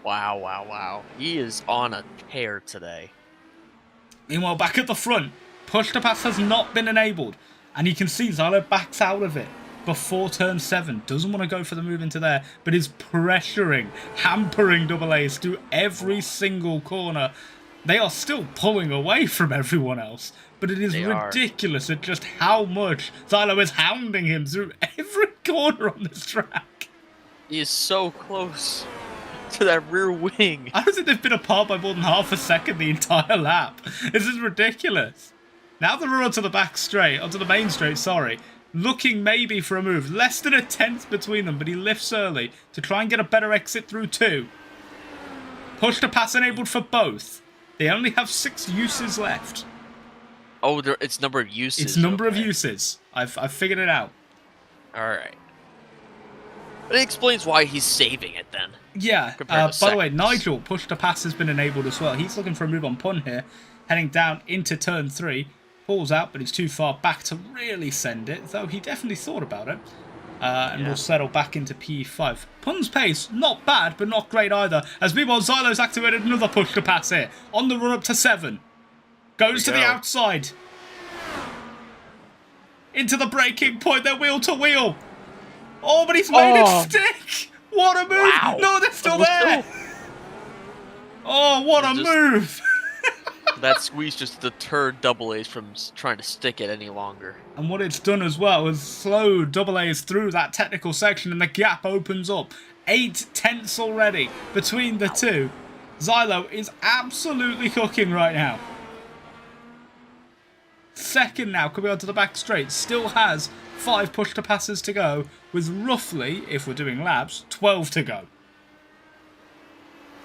Wow. He is on a tear today. Meanwhile, back at the front, push to pass has not been enabled, and you can see Zylo backs out of it before turn 7. Doesn't want to go for the move into there, but is pressuring, hampering Double A's through every single corner. They are still pulling away from everyone else, but it is ridiculous at just how much Zylo is hounding him through every corner on this track. He is so close to that rear wing. I don't think they've been apart by more than half a second the entire lap. This is ridiculous. Now the run onto the back straight, onto the main straight, sorry. Looking maybe for a move. Less than a 10th between them, but he lifts early to try and get a better exit through 2. Push to pass enabled for both. They only have 6 uses left. Oh, it's number of uses. It's number of uses. I've figured it out. Alright. But it explains why he's saving it then. Yeah. By the way, Nigel, push to pass has been enabled as well. He's looking for a move on Pun here. Heading down into turn 3. Pulls out, but he's too far back to really send it, though he definitely thought about it. And will settle back into P5. Pun's pace, not bad, but not great either. As meanwhile, Zylo's activated another push to pass here. On the run up to 7. Goes to the outside. Into the braking point, they're wheel to wheel. Oh, but he's made it stick. What a move. Wow. No, they're still there. Oh, what a move. That squeeze just deterred Double A's from trying to stick it any longer. And what it's done as well is slowed Double A's through that technical section, and the gap opens up. 8 tenths already between the two. Zylo is absolutely cooking right now. Second now, coming onto the back straight, still has 5 push to passes to go, with roughly, if we're doing laps, 12 to go.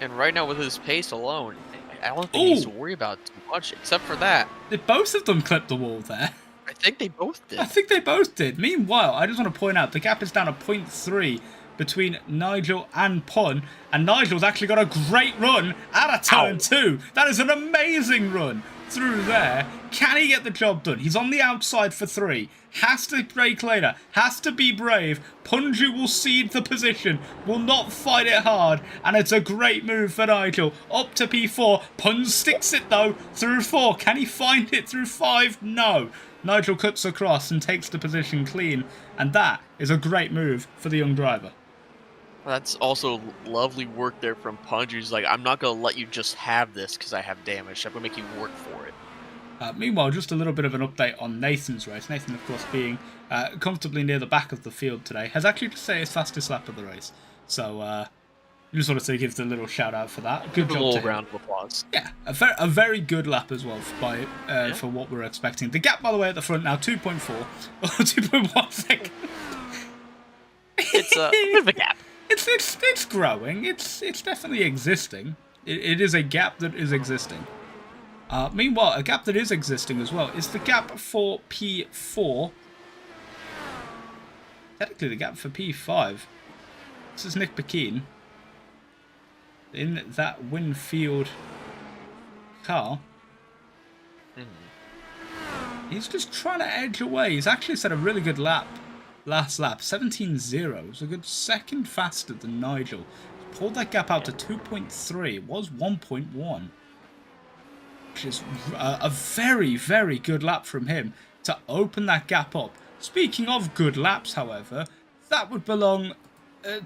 And right now with his pace alone, I don't think he needs to worry about too much, except for that. Did both of them clip the wall there? I think they both did. I think they both did. Meanwhile, I just want to point out, the gap is down to 0.3 between Nigel and Pun, and Nigel's actually got a great run out of turn 2. That is an amazing run through there. Can he get the job done? He's on the outside for 3. Has to brake later. Has to be brave. Punju will cede the position. Will not fight it hard. And it's a great move for Nigel. Up to P4. Pun sticks it though through 4. Can he find it through 5? No. Nigel cuts across and takes the position clean. And that is a great move for the young driver. That's also lovely work there from Punj, who's like, I'm not going to let you just have this because I have damage. I'm going to make you work for it. Meanwhile, just a little bit of an update on Nathan's race. Nathan, of course, being comfortably near the back of the field today, has actually just set his fastest lap of the race. So, just wanted to give the little shout out for that. Good job. A little round of applause. Yeah, a very good lap as well for what we're expecting. The gap, by the way, at the front now 2.4 or 2.1 seconds. It's a bit of a gap. It's growing. It's definitely existing. It is a gap that is existing. Meanwhile, a gap that is existing as well is the gap for P4. Technically, the gap for P5. This is Nick Pekin in that Winfield car. He's just trying to edge away. He's actually set a really good lap. Last lap, 17.0. It was a good second faster than Nigel. Pulled that gap out to 2.3. It was 1.1. Which is a very, very good lap from him to open that gap up. Speaking of good laps, however, that would belong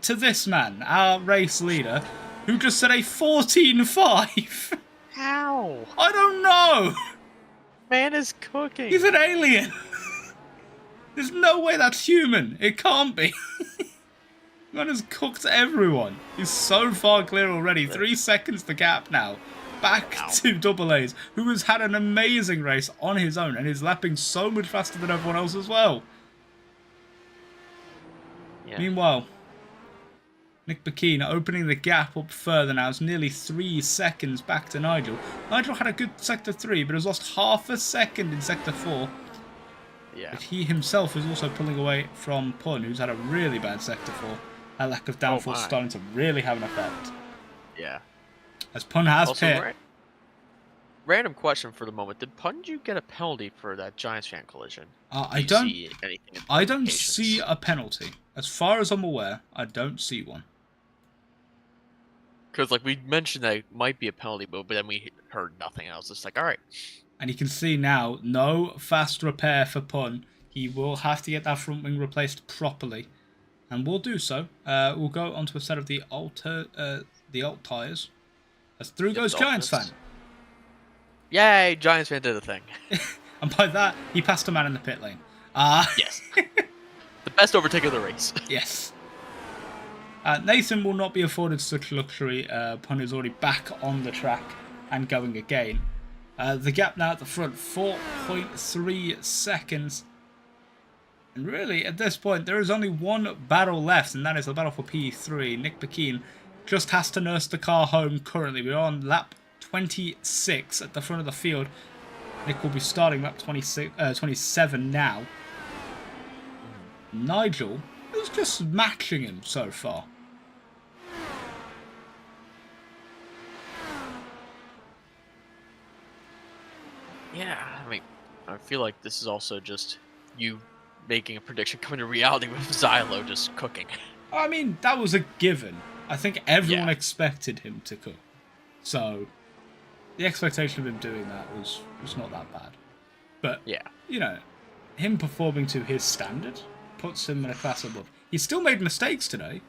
to this man, our race leader, who just set a 14.5. How? I don't know. Man is cooking. He's an alien. There's no way that's human. It can't be. Man has cooked everyone. He's so far clear already. 3 seconds the gap now. Back to Double A's, who has had an amazing race on his own and is lapping so much faster than everyone else as well. Yeah. Meanwhile, Nick Bakeen opening the gap up further now. It's nearly 3 seconds back to Nigel. Nigel had a good Sector 3, but has lost half a second in Sector 4. Yeah. But he himself is also pulling away from Pun, who's had a really bad Sector 4. That lack of downforce starting to really have an effect. Yeah. As Pun has pit. Random question for the moment. Did Punju get a penalty for that Giants fan collision? I don't see a penalty. As far as I'm aware, I don't see one. Because like we mentioned that it might be a penalty, but then we heard nothing. I was just like, all right. And you can see now, no fast repair for Pun. He will have to get that front wing replaced properly. And we'll do so. We'll go onto a set of the alt tyres. As through goes Giants fan. Yay, Giants fan did a thing. And by that, he passed a man in the pit lane. Yes. The best overtake of the race. Yes. Nathan will not be afforded such luxury. Pun is already back on the track and going again. The gap now at the front, 4.3 seconds. And really, at this point, there is only one battle left, and that is the battle for P3. Nick Bakeen just has to nurse the car home currently. We're on lap 26 at the front of the field. Nick will be starting lap 27 now. Nigel is just matching him so far. Yeah, I mean, I feel like this is also just you making a prediction coming to reality with Xylo just cooking. I mean, that was a given. I think everyone expected him to cook. So, the expectation of him doing that was not that bad. But, you know, him performing to his standard puts him in a class above. He still made mistakes today,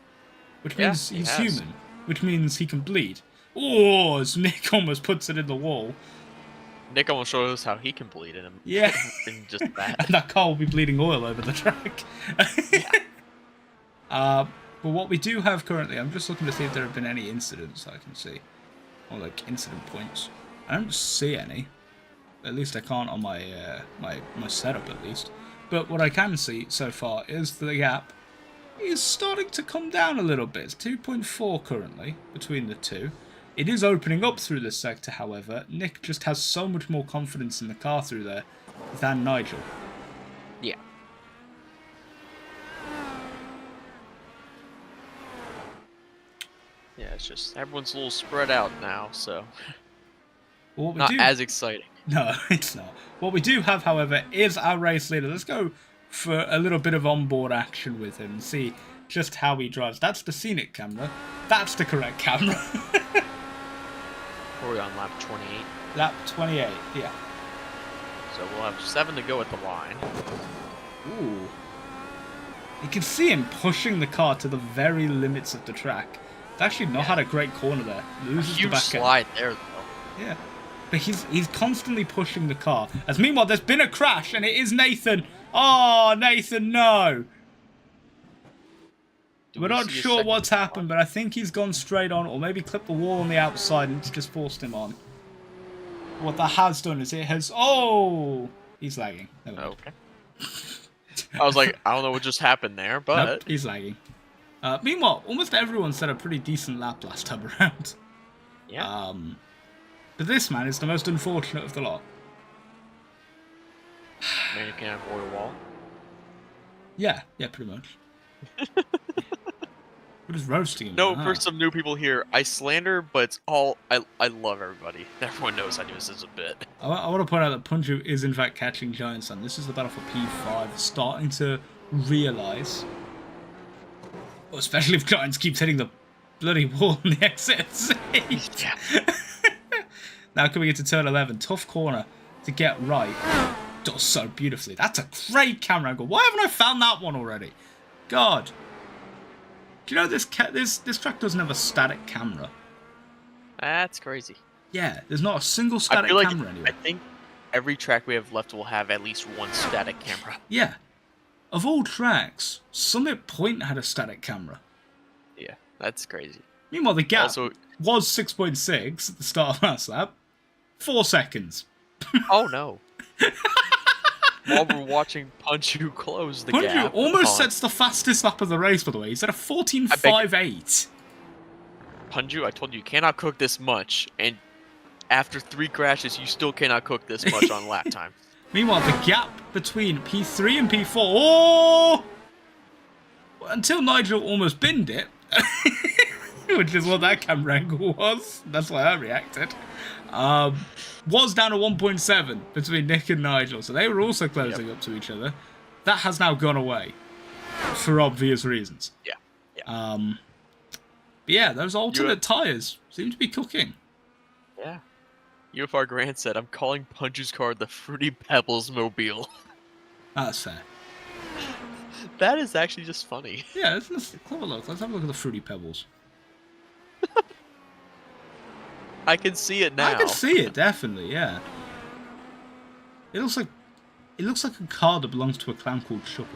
which means he's human, which means he can bleed. Oh, as Nick almost puts it in the wall. Nick almost shows how he can bleed in him. Yeah. In just that. And that car will be bleeding oil over the track. But what we do have currently, I'm just looking to see if there have been any incidents I can see. Or like incident points. I don't see any. At least I can't on my my setup at least. But what I can see so far is the gap is starting to come down a little bit. It's 2.4 currently between the two. It is opening up through this sector, however. Nick just has so much more confidence in the car through there than Nigel. Yeah. Yeah, it's just everyone's a little spread out now, so not as exciting. No, it's not. What we do have, however, is our race leader. Let's go for a little bit of onboard action with him and see just how he drives. That's the scenic camera. That's the correct camera. We're on lap 28. Lap 28, yeah. So we'll have 7 to go at the line. Ooh. You can see him pushing the car to the very limits of the track. It's actually not had a great corner there. Loses the back slide there, though. Yeah. But he's constantly pushing the car. As meanwhile, there's been a crash, and it is Nathan. Oh, Nathan, no. We're not sure what's happened, but I think he's gone straight on, or maybe clipped the wall on the outside and it's just forced him on. What that has done is it has... Oh! He's lagging. Okay. I was like, I don't know what just happened there, but... Nope, he's lagging. Meanwhile, almost everyone set a pretty decent lap last time around. Yeah. But this man is the most unfortunate of the lot. Man, you can't avoid a wall. Yeah, pretty much. We're just roasting him. No, for some new people here, I slander, but it's all... I love everybody. Everyone knows I do this as a bit. I want to point out that Punju is in fact catching Giants, and this is the battle for P5, starting to realise... Well, especially if Giants keeps hitting the bloody wall on the exit. Yeah. Now coming into turn 11, tough corner to get right. Does so beautifully. That's a great camera angle. Why haven't I found that one already? God. Do you know this track doesn't have a static camera? That's crazy. Yeah, there's not a single I static feel like camera I anywhere. think every track we have left will have at least one static camera. Yeah. Of all tracks, Summit Point had a static camera. Yeah, that's crazy. Meanwhile, the gap Also, was 6.6 at the start of last lap. 4 seconds. oh no. While we're watching Punju close the Punju gap. almost sets the fastest lap of the race, by the way. He's at a 14.58. Punju, I told you cannot cook this much, and after 3 crashes, you still cannot cook this much on lap time. Meanwhile, the gap between P3 and P4... Oh! Until Nigel almost binned it. Which is what that camera angle was. That's why I reacted. Was down to 1.7 between Nick and Nigel, so they were also closing up to each other. That has now gone away for obvious reasons. Yeah. But yeah, those alternate tyres seem to be cooking. Yeah. UFR Grant said, "I'm calling Punju's car the Fruity Pebbles Mobile." That's fair. That is actually just funny. Yeah, let's have a look. Let's have a look at the Fruity Pebbles. I can see it now. I can see it, definitely, yeah. It looks like a car that belongs to a clown called Chuckles.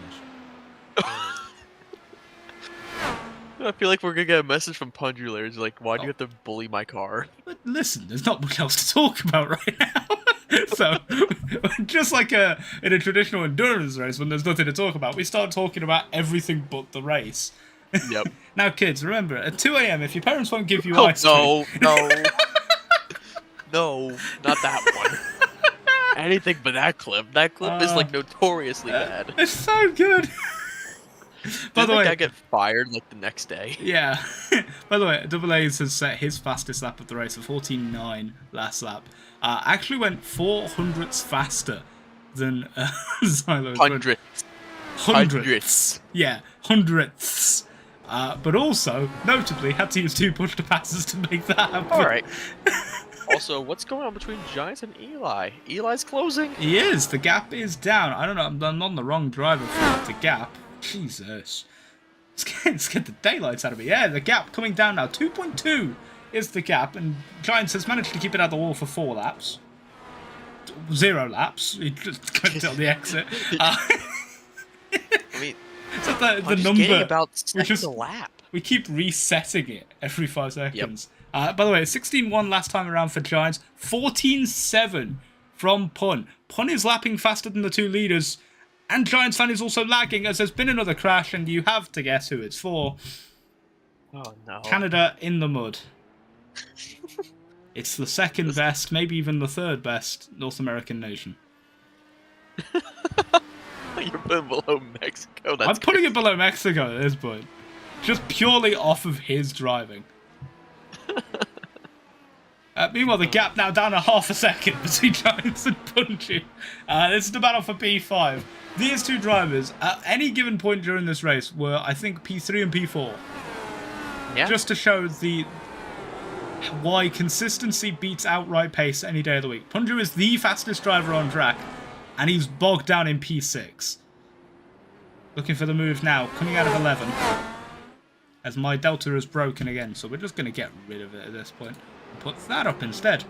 I feel like we're gonna get a message from Punju later. It's like, why do you have to bully my car? But listen, there's not much else to talk about right now. So, just like in a traditional endurance race, when there's nothing to talk about, we start talking about everything but the race. Yep. Now, kids, remember, at 2 a.m., if your parents won't give you Oh, ice cream... no. No, not that one. Anything but that clip. That clip is like notoriously bad. It's so good. By the way, I get fired like the next day. Yeah. By the way, Double A's has set his fastest lap of the race, a 14.9 last lap. Actually went 4 hundredths faster than Zylo. Hundredths. Yeah, hundredths. But also, notably, had to use 2 push-to-passes to make that happen. All right. Also, what's going on between Giants and Eli? Eli's closing. He is. The gap is down. I don't know. I'm on the wrong driver for the gap. Jesus. Let's get the daylights out of me. Yeah, the gap coming down now. 2.2 is the gap, and Giants has managed to keep it at the wall for 4 laps. 0 laps. He just clipped it on the exit. I mean, so the number. About a lap. We keep resetting it every 5 seconds. Yep. By the way, 16.1 last time around for Giants. 14.7 from Pun. Pun is lapping faster than the 2 leaders. And Giants fan is also lagging as there's been another crash, and you have to guess who it's for. Oh no. Canada in the mud. It's the second best, maybe even the third best North American nation. You're putting below Mexico. I'm putting it below Mexico at this point. Just purely off of his driving. Meanwhile, the gap now down to half a second between Giants and Punchy. This is the battle for P5. These 2 drivers, at any given point during this race, were, I think, P3 and P4. Yeah. Just to show why consistency beats outright pace any day of the week. Punju is the fastest driver on track, and he's bogged down in P6. Looking for the move now, coming out of 11. As my Delta is broken again, so we're just going to get rid of it at this point. Put that up instead.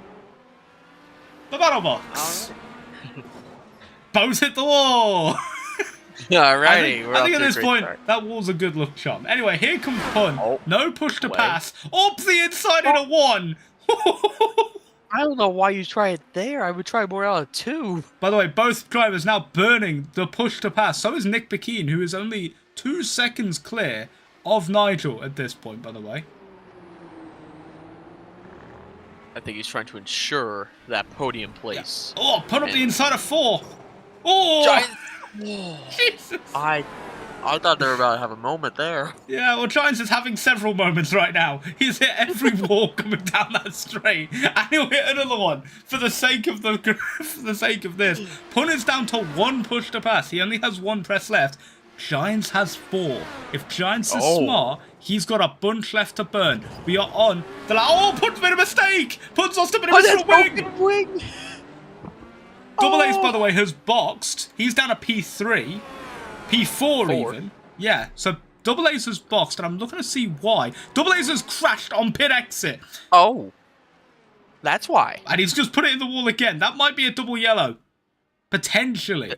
The battle box. Both hit the wall. Alrighty. I think at this point, that wall's a good look charm. Anyway, here comes Pun. Oh, no push to pass. Up the inside in a 1. I don't know why you try it there. I would try more out of 2. By the way, both drivers now burning the push to pass. So is Nick Bikeen, who is only 2 seconds clear of Nigel at this point, by the way. I think he's trying to ensure that podium place. Yeah. Oh, put up the inside of 4. Oh! Jesus. I thought they were about to have a moment there. Yeah, well, Giants is having several moments right now. He's hit every wall coming down that straight, and he'll hit another one for the sake of this. Pun is down to 1 push to pass. He only has 1 press left. Giants has 4. If Giants is smart, he's got a bunch left to burn. We are on the... Oh, Pun's made a mistake! Pun's lost a bit of his wing! Double Ace, by the way, has boxed. He's down to P3. P4 even. Yeah, so Double Ace has boxed, and I'm looking to see why. Double Ace has crashed on pit exit. Oh. That's why. And he's just put it in the wall again. That might be a double yellow. Potentially.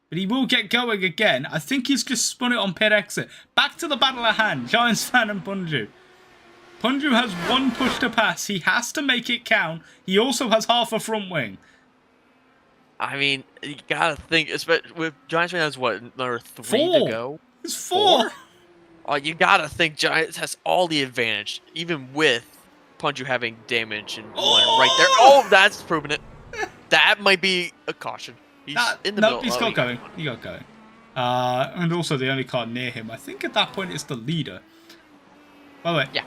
But he will get going again. I think he's just spun it on pit exit. Back to the battle at hand. Giants fan and Punju. Punju has one push to pass. He has to make it count. He also has half a front wing. I mean, you gotta think, especially with Giants fan has what, another 3 4 to go? It's 4. Oh, you gotta think Giants has all the advantage, even with Punju having damage and one right there. Oh, that's proving it. That might be a caution. He's in the middle. He's got going. He got going. And also the only car near him. I think at that point it's the leader. By the way, yeah.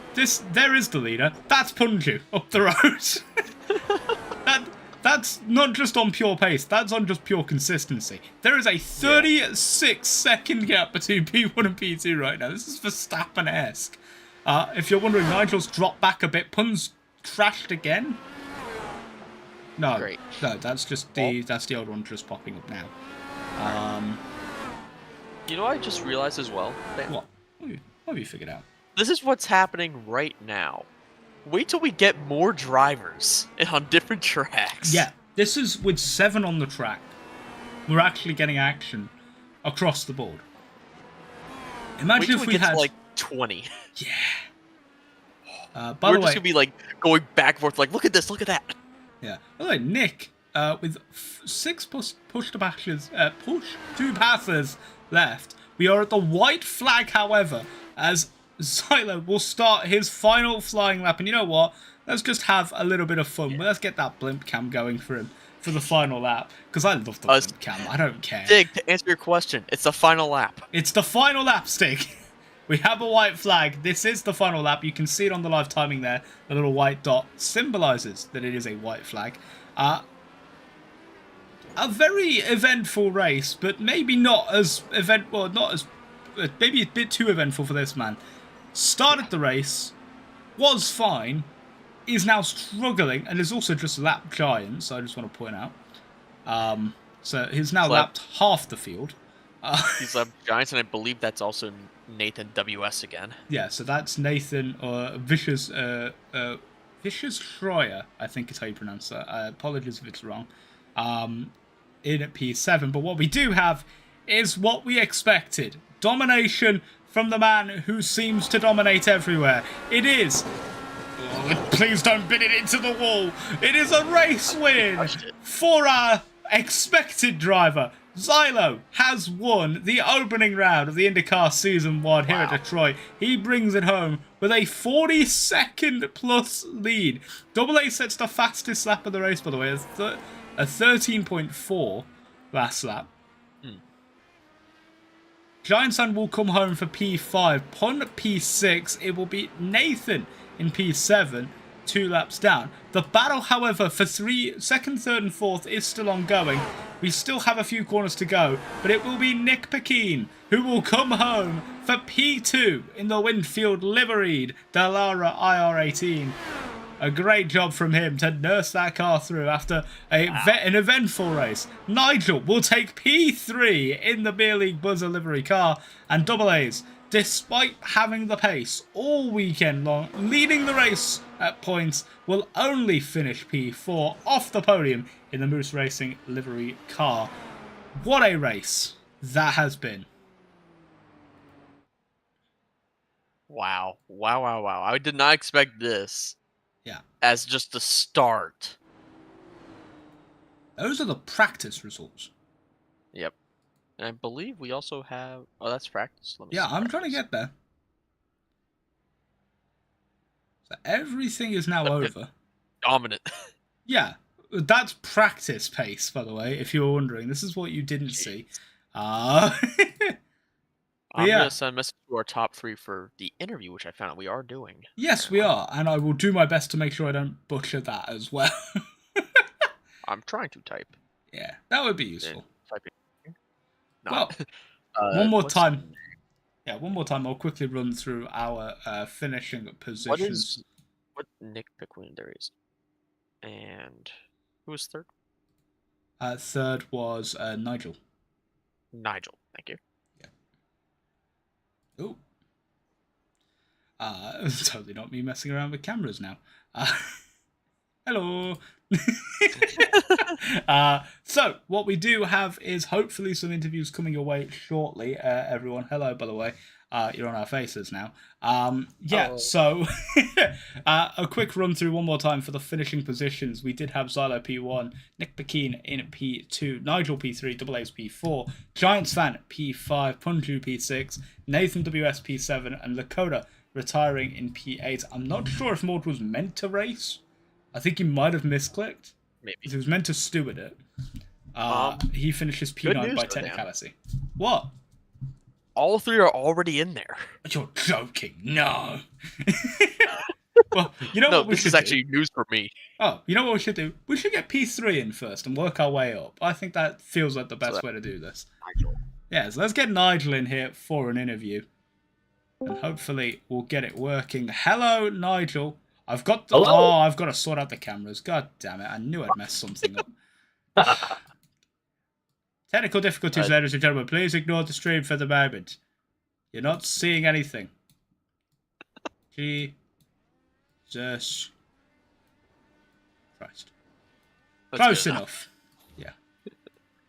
There is the leader. That's Punju up the road. That's not just on pure pace. That's on just pure consistency. There is a 36-second gap between P1 and P2 right now. This is Verstappen-esque. If you're wondering, Nigel's dropped back a bit. Pun's crashed again. No, Great. No, that's just the old one just popping up now. You know what I just realized as well? What? What have you figured out? This is what's happening right now. Wait till we get more drivers on different tracks. Yeah, this is with 7 on the track. We're actually getting action across the board. Imagine if we had like 20. Yeah. We're just gonna be like going back and forth. Like, look at this, look at that. Yeah. By the way, Nick, with 6 push to two passes left. We are at the white flag, however, as Zylo will start his final flying lap. And you know what? Let's just have a little bit of fun. Yeah. Let's get that blimp cam going for him for the final lap. Because I love the blimp cam. I don't care. Stig, to answer your question, it's the final lap. It's the final lap, Stig. We have a white flag. This is the final lap. You can see it on the live timing there. The little white dot symbolizes that it is a white flag. A very eventful race, but maybe not as maybe a bit too eventful for this man. Started the race, was fine, is now struggling, and is also just lapped Giant, so I just want to point out. So he's now lapped half the field. He's lapped Giants, and I believe that's also Nathan WS again. Yeah, so that's Nathan Vicious Schreier, I think is how you pronounce that. Apologies if it's wrong. In at P7, but what we do have is what we expected. Domination from the man who seems to dominate everywhere. It is... Oh, please don't bid it into the wall. It is a race win for our expected driver. Zylo has won the opening round of the Indycar Season 1 here at Detroit. He brings it home with a 40-second plus lead. Double A sets the fastest lap of the race, by the way, a 13.4 last lap. Giant Sun will come home for P5. Pun P6. It will be Nathan in P7, 2 laps down. The battle, however, for second, third, and fourth is still ongoing. We still have a few corners to go, but it will be Nick Pekin who will come home for P2 in the Winfield liveried Dallara IR18. A great job from him to nurse that car through after an eventful race. Nigel will take P3 in the Beer League Buzzer livery car, and Double A's, despite having the pace all weekend long, leading the race at points, will only finish P4 off the podium in the Moose Racing livery car. What a race that has been. Wow. I did not expect this. Yeah. As just the start. Those are the practice results. Yep. And I believe we also have... Oh, that's practice. Yeah, I'm trying to get there. So everything is now over. Dominant. Yeah. That's practice pace, by the way, if you were wondering. This is what you didn't see. I'm going to send a message to our top 3 for the interview, which I found out we are doing. Yes, we are. And I will do my best to make sure I don't butcher that as well. I'm trying to type. Yeah, that would be useful. No. Well, one more time. Yeah, one more time. I'll quickly run through our finishing positions. What Nick Pekin there is? And who was third? Third was Nigel. Nigel, thank you. Oh. Totally not me messing around with cameras now. Hello. So what we do have is hopefully some interviews coming your way shortly. Everyone, hello, by the way. You're on our faces now. So a quick run through one more time for the finishing positions. We did have Zylo P1, Nick Bakeen in P2, Nigel P3, Double A's P4, Giants Fan P5, Punju P6, Nathan WS P7, and Lakota retiring in P8. I'm not sure if Maud was meant to race. I think he might have misclicked. Maybe. He was meant to steward it. He finishes P9 by technicality. Dan. What? All three are already in there. You're joking. No. Well, you know what we should do? This is actually news for me. Oh, you know what we should do? We should get P3 in first and work our way up. I think that feels like the best way to do this. Nigel. Yeah, so let's get Nigel in here for an interview. And hopefully we'll get it working. Hello, Nigel. I've got to sort out the cameras. God damn it. I knew I'd messed something up. Technical difficulties, ladies and gentlemen. Please ignore the stream for the moment. You're not seeing anything. Jesus Christ. Close enough. Yeah.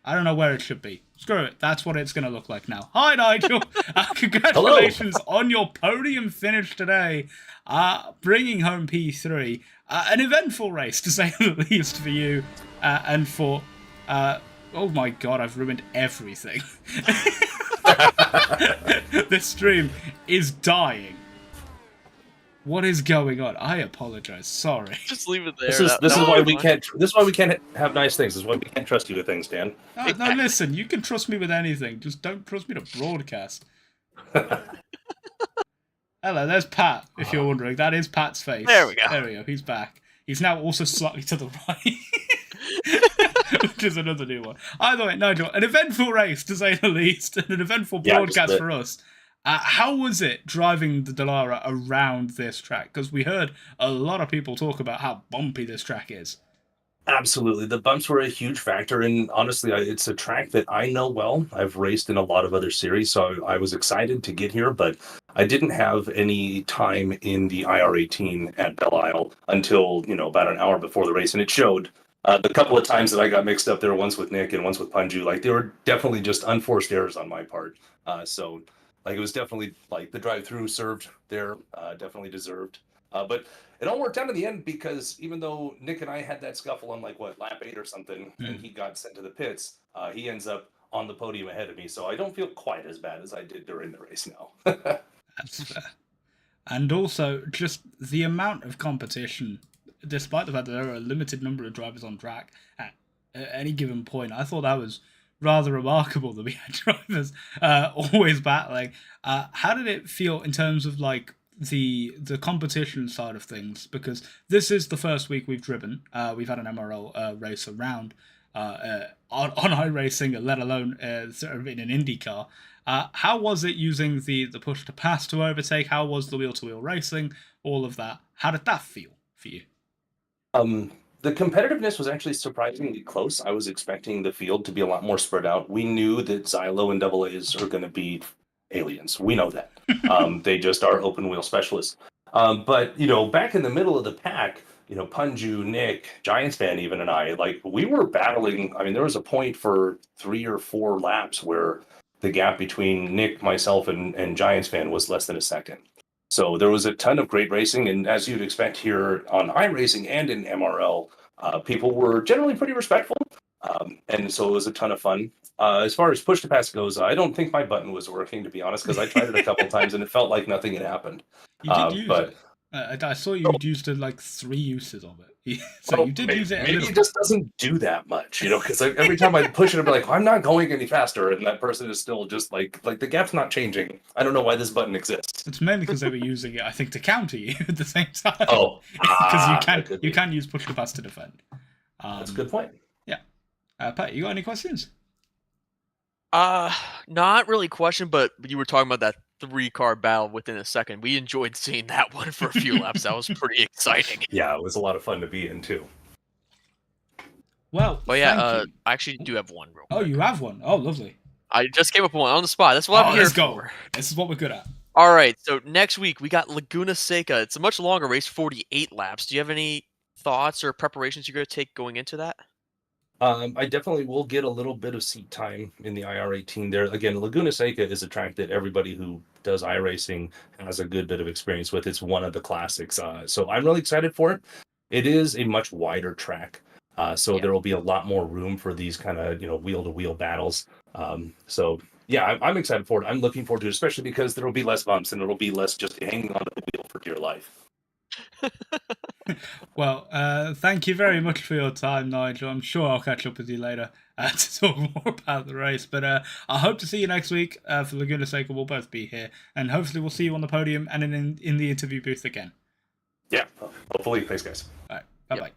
I don't know where it should be. Screw it. That's what it's going to look like now. Hi, Nigel. Congratulations on your podium finish today. Bringing home P3. An eventful race, to say the least, for you. And for... oh my god, I've ruined everything. This stream is dying. What is going on? I apologize. Sorry. Just leave it there. This is why we can't. This is why we can't have nice things. This is why we can't trust you with things, Dan. No, listen. You can trust me with anything. Just don't trust me to broadcast. Hello, there's Pat. If you're wondering, that is Pat's face. There we go. There we go. He's back. He's now also slightly to the right, which is another new one. Either way, Nigel, an eventful race to say the least, and an eventful broadcast for us. How was it driving the Dallara around this track? Because we heard a lot of people talk about how bumpy this track is. Absolutely. The bumps were a huge factor, and honestly, it's a track that I know well. I've raced in a lot of other series, so I was excited to get here, but I didn't have any time in the IR18 at Belle Isle until, about an hour before the race, and it showed. The couple of times that I got mixed up there, once with Nick and once with Punju, like, they were definitely just unforced errors on my part. It was definitely, the drive-through served there, definitely deserved. But it all worked out in the end, because even though Nick and I had that scuffle on, lap 8 or something, and he got sent to the pits, he ends up on the podium ahead of me. So I don't feel quite as bad as I did during the race now. That's fair. And also, just the amount of competition, despite the fact that there are a limited number of drivers on track at any given point, I thought that was rather remarkable that we had drivers always battling. How did it feel in terms of the competition side of things? Because this is the first week we've driven. We've had an MRL race around on iRacing, let alone sort of in an Indycar. How was it using the push to pass to overtake? How was the wheel-to-wheel racing? All of that. How did that feel for you? The competitiveness was actually surprisingly close. I was expecting the field to be a lot more spread out. We knew that Zylo and Double A's are going to be aliens. We know that. They just are open wheel specialists. But, back in the middle of the pack, Punju, Nick, Giants fan even, and I, we were battling. I mean, there was a point for 3 or 4 laps where the gap between Nick, myself, and Giants fan was less than a second. So there was a ton of great racing, and as you'd expect here on iRacing and in MRL, people were generally pretty respectful, and so it was a ton of fun. As far as push to pass goes, I don't think my button was working, to be honest, because I tried it a couple times and it felt like nothing had happened. You did use it. I saw you used 3 uses of it. So you did use it. Maybe it just doesn't do that much, because every time I push it, I'd be like, I'm not going any faster, and that person is still just like the gap's not changing. I don't know why this button exists. It's mainly because they were using it, I think, to counter you at the same time. Oh, because you can use push to pass to defend. That's a good point. Yeah, Pat, you got any questions? Not really question, but you were talking about that 3-car battle within a second. We enjoyed seeing that one for a few laps. That was pretty exciting. Yeah, it was a lot of fun to be in too. Well, I actually do have one real quick. Oh, you have one? Oh, lovely. I just came up with one on the spot. That's what I'm here let's go. for. This is what we're good at. All right, so next week we got Laguna Seca. It's a much longer race, 48 laps. Do you have any thoughts or preparations you're going to take going into that? I definitely will get a little bit of seat time in the IR18 there. Again, Laguna Seca is a track that everybody who does iRacing has a good bit of experience with. It's one of the classics. So I'm really excited for it. It is a much wider track. So Yeah. there will be a lot more room for these kind of, wheel to wheel battles. So yeah, I'm excited for it. I'm looking forward to it, especially because there will be less bumps and it'll be less just hanging onto the wheel for dear life. Well, thank you very much for your time, Nigel. I'm sure I'll catch up with you later to talk more about the race. But I hope to see you next week for Laguna Seca. We'll both be here. And hopefully we'll see you on the podium and in the interview booth again. Yeah, hopefully. Thanks, guys. All right. Bye-bye. Yep.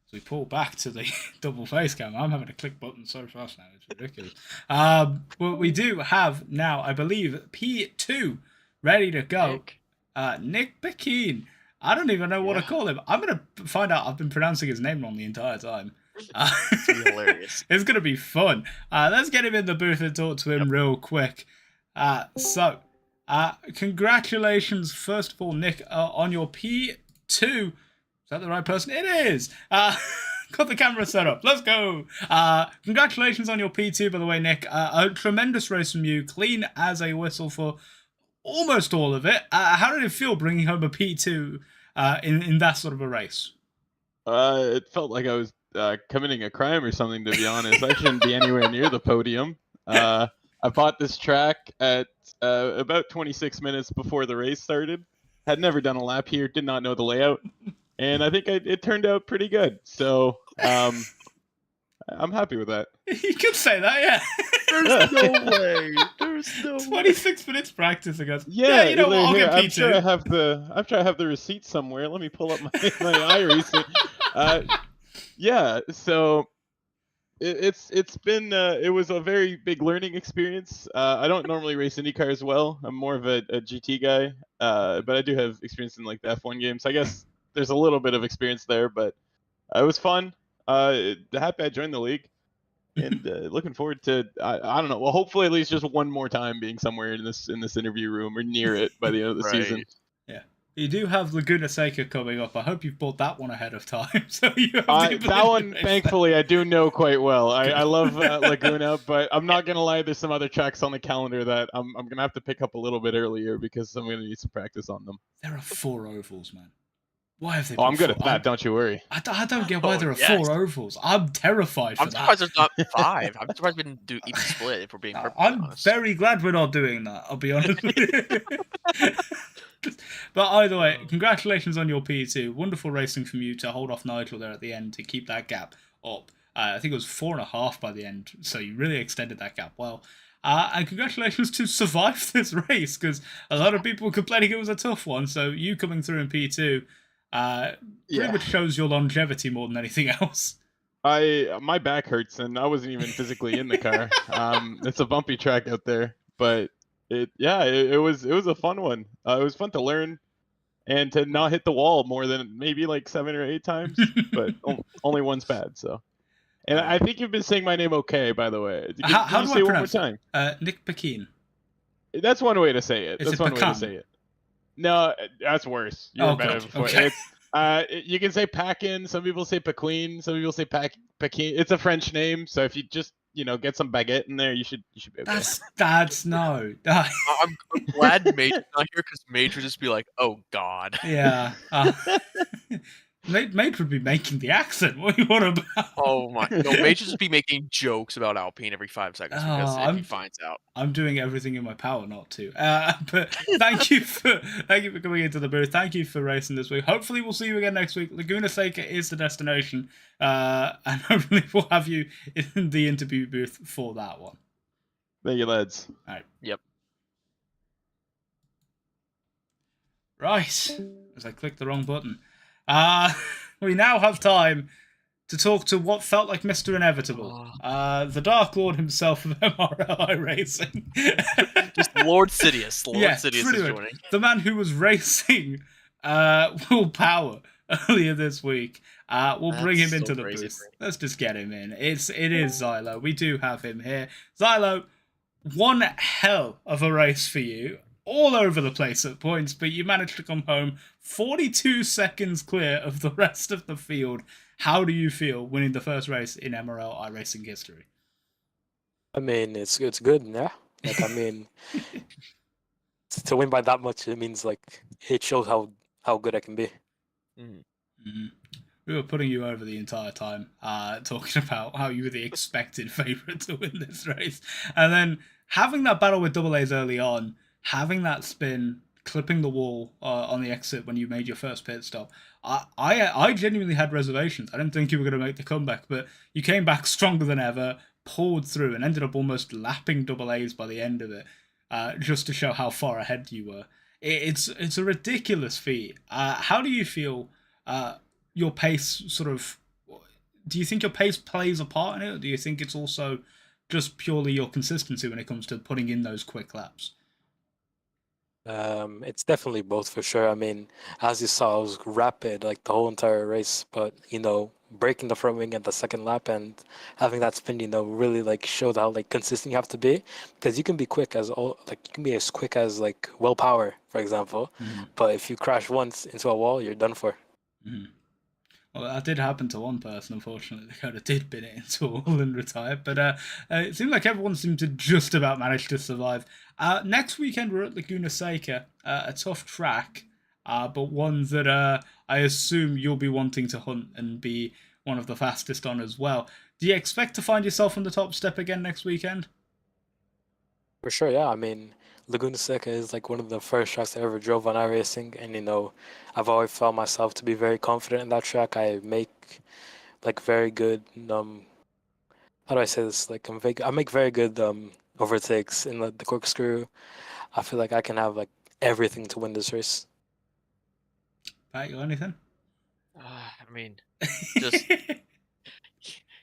So we pull back to the double face cam. I'm having to click buttons so fast now. It's ridiculous. But we do have now, I believe, P2 ready to go. Nick Bakeen. I don't even know what to call him. I'm going to find out. I've been pronouncing his name wrong the entire time. It's hilarious. It's going to be fun. Let's get him in the booth and talk to him real quick. Congratulations, first of all, Nick, on your P2. Is that the right person? It is! Got the camera set up. Let's go! Congratulations on your P2, by the way, Nick. A tremendous race from you. Clean as a whistle for almost all of it. How did it feel bringing home a P2 in that sort of a race? It felt like I was committing a crime or something, to be honest. I shouldn't be anywhere near the podium. I bought this track at about 26 minutes before the race started. Had never done a lap here, did not know the layout. And I think it turned out pretty good. So I'm happy with that. You could say that, yeah. There's no way. There's no 26 minutes practicing us. Yeah, you know what? I'll get P2. I'm sure I have the receipt somewhere. Let me pull up my iRacing. Yeah, so it was a very big learning experience. I don't normally race IndyCar as well. I'm more of a GT guy, but I do have experience in like the F1 games. I guess there's a little bit of experience there, but it was fun. Happy I joined the league, and looking forward to I don't know. Well, hopefully at least just one more time being somewhere in this interview room or near it by the end of the season. Yeah. You do have Laguna Seca coming up. I hope you've bought that one ahead of time. So you have that one, thankfully, I do know quite well. I love Laguna, but I'm not going to lie, there's some other tracks on the calendar that I'm going to have to pick up a little bit earlier because I'm going to need some practice on them. There are 4 ovals, man. Why have they? I'm good at that. Don't you worry. I don't get why there are 4 ovals. I'm terrified for that. I'm surprised there's not 5. I'm surprised we didn't do even split. If we're being perfectly honest. Very glad we're not doing that. I'll be honest with you. But either way, congratulations on your P2. Wonderful racing from you to hold off Nigel there at the end to keep that gap up. I think it was 4.5 by the end, so you really extended that gap well. And congratulations to survive this race, because a lot of people were complaining it was a tough one. So you coming through in P2 pretty much shows your longevity more than anything else. My back hurts, and I wasn't even physically in the car. It's a bumpy track out there, but it was a fun one. It was fun to learn and to not hit the wall more than maybe like 7 or 8 times, but only one's bad. So, and I think you've been saying my name okay, by the way. How do you say I one more pronounce time? Nick Bakeen. That's one way to say it. Is That's it one way to pecan? say it. No, that's worse. You're better before. Okay. You can say Paquin. Some people say Paquin. Some people say Paquin. It's a French name, so if you just get some baguette in there, you should be okay. That's no. I'm glad Major's not here because Major would just be like, "Oh God." Yeah. Mate would be making the accent. What are you on about? Oh my! No, Major just be making jokes about Alpine every 5 seconds because if he finds out. I'm doing everything in my power not to. But thank you for coming into the booth. Thank you for racing this week. Hopefully we'll see you again next week. Laguna Seca is the destination, and hopefully we'll have you in the interview booth for that one. Thank you, lads. All right. Yep. Right. As I clicked the wrong button. We now have time to talk to what felt like Mr. Inevitable. The Dark Lord himself of MRL iRacing. Just Lord Sidious. Sidious is joining. The man who was racing Will Power earlier this week. We'll bring him into the booth. Let's just get him in. It is Xylo. We do have him here. Xylo, one hell of a race for you. all over the place at points, but you managed to come home 42 seconds clear of the rest of the field. How do you feel winning the first race in MRL iRacing history? I mean, it's good, yeah. Like, I mean, to win by that much, it means like it shows how good I can be. Mm. We were putting you over the entire time, talking about how you were the expected favourite to win this race, and then having that battle with double A's early on, having that spin, clipping the wall on the exit when you made your first pit stop. I genuinely had reservations. I didn't think you were going to make the comeback, but you came back stronger than ever, pulled through, and ended up almost lapping double A's by the end of it, just to show how far ahead you were. It's a ridiculous feat. How do you feel? Your pace sort of, do you think your pace plays a part in it, or do you think it's also just purely your consistency when it comes to putting in those quick laps? It's definitely both for sure. I mean, as you saw, I was rapid like the whole entire race, but breaking the front wing at the second lap and having that spin, really like showed how like consistent you have to be, because you can be quick as quick as like willpower, for example, but if you crash once into a wall, you're done for. Well, that did happen to one person, unfortunately. They kind of did bin it into a wall and retired. But it seemed like everyone seemed to just about manage to survive. Next weekend, we're at Laguna Seca, a tough track, but one that I assume you'll be wanting to hunt and be one of the fastest on as well. Do you expect to find yourself on the top step again next weekend? For sure, yeah. I mean, Laguna Seca is like one of the first tracks I ever drove on iRacing, and I've always found myself to be very confident in that track. I make like very good how do I say this? Like I make very good overtakes in the corkscrew. I feel like I can have like everything to win this race. Pat, you got anything? I mean, just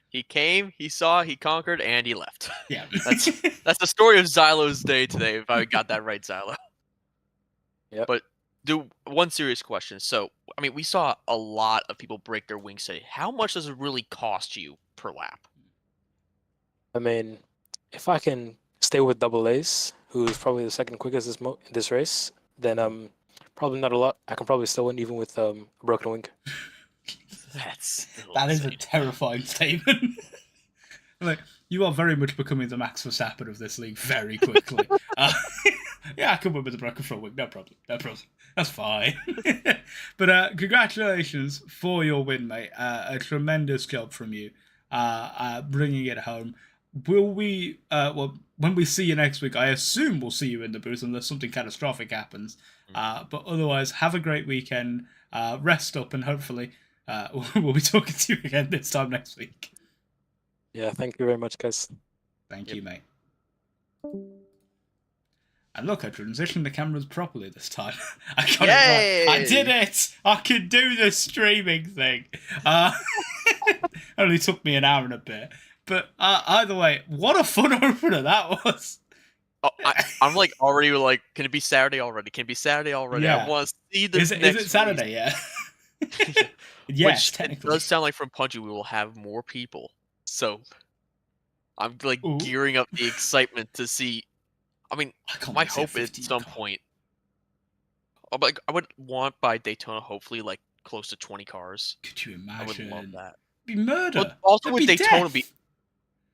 he came, he saw, he conquered, and he left. Yeah. That's the story of Xylo's day today, if I got that right, Xylo. Yep. But one serious question. So, I mean, we saw a lot of people break their wings today. How much does it really cost you per lap? I mean, if I can stay with double A's, who's probably the second quickest this race, then probably not a lot. I can probably still win even with a broken wing. That is a terrifying statement. Like, you are very much becoming the Max Verstappen of this league very quickly. Yeah, I can win with the broken front wing, no problem. That's fine. But congratulations for your win, mate. A tremendous job from you, bringing it home. Will we? When we see you next week, I assume we'll see you in the booth unless something catastrophic happens. But otherwise, have a great weekend. Rest up, and hopefully, we'll be talking to you again this time next week. Yeah, thank you very much, guys. Thank you, mate. And look, I transitioned the cameras properly this time. I got it right. I did it! I could do the streaming thing. Only took me an hour and a bit. But either way, what a fun opener that was. Oh, I'm like already like, can it be Saturday already? Can it be Saturday already? Yeah. I want to see this Is next it Saturday? Yeah. Yes, Which technically. it does sound like from Punchy we will have more people. So I'm like gearing up the excitement to see. I mean, my hope is at some point. Like, I would want by Daytona, hopefully, like close to 20 cars. Could you imagine? I would love that. It'd be murder. But also It'd with be Daytona, death.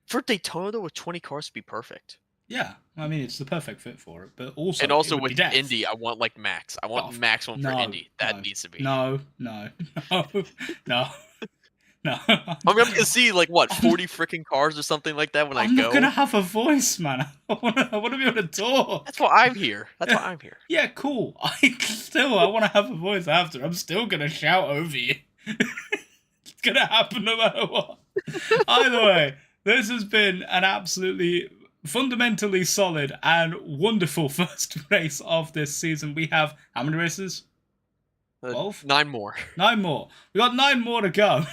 for Daytona though, with 20 cars to be perfect. Yeah, I mean it's the perfect fit for it, but also And also it would with be death. Indy, I want like max. I want maximum for Indy. That needs to be. No. I'm gonna see like what 40 freaking cars or something like that when I go. I'm not gonna have a voice, man. I wanna be able to talk. That's why I'm here. Yeah, cool. I want to have a voice after. I'm still gonna shout over you. It's gonna happen no matter what. Either way, this has been an absolutely fundamentally solid and wonderful first race of this season. We have how many races? 12? 9 more. 9 more. We got 9 more to go.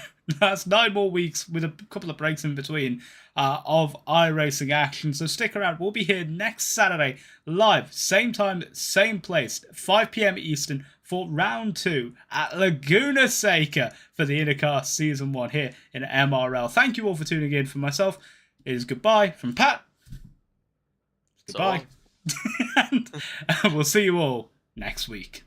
That's 9 more weeks with a couple of breaks in between of iRacing action. So stick around. We'll be here next Saturday, live, same time, same place, 5 p.m. Eastern for round 2 at Laguna Seca for the Indycar Season 1 here in MRL. Thank you all for tuning in. For myself, it is goodbye from Pat. Goodbye. And we'll see you all next week.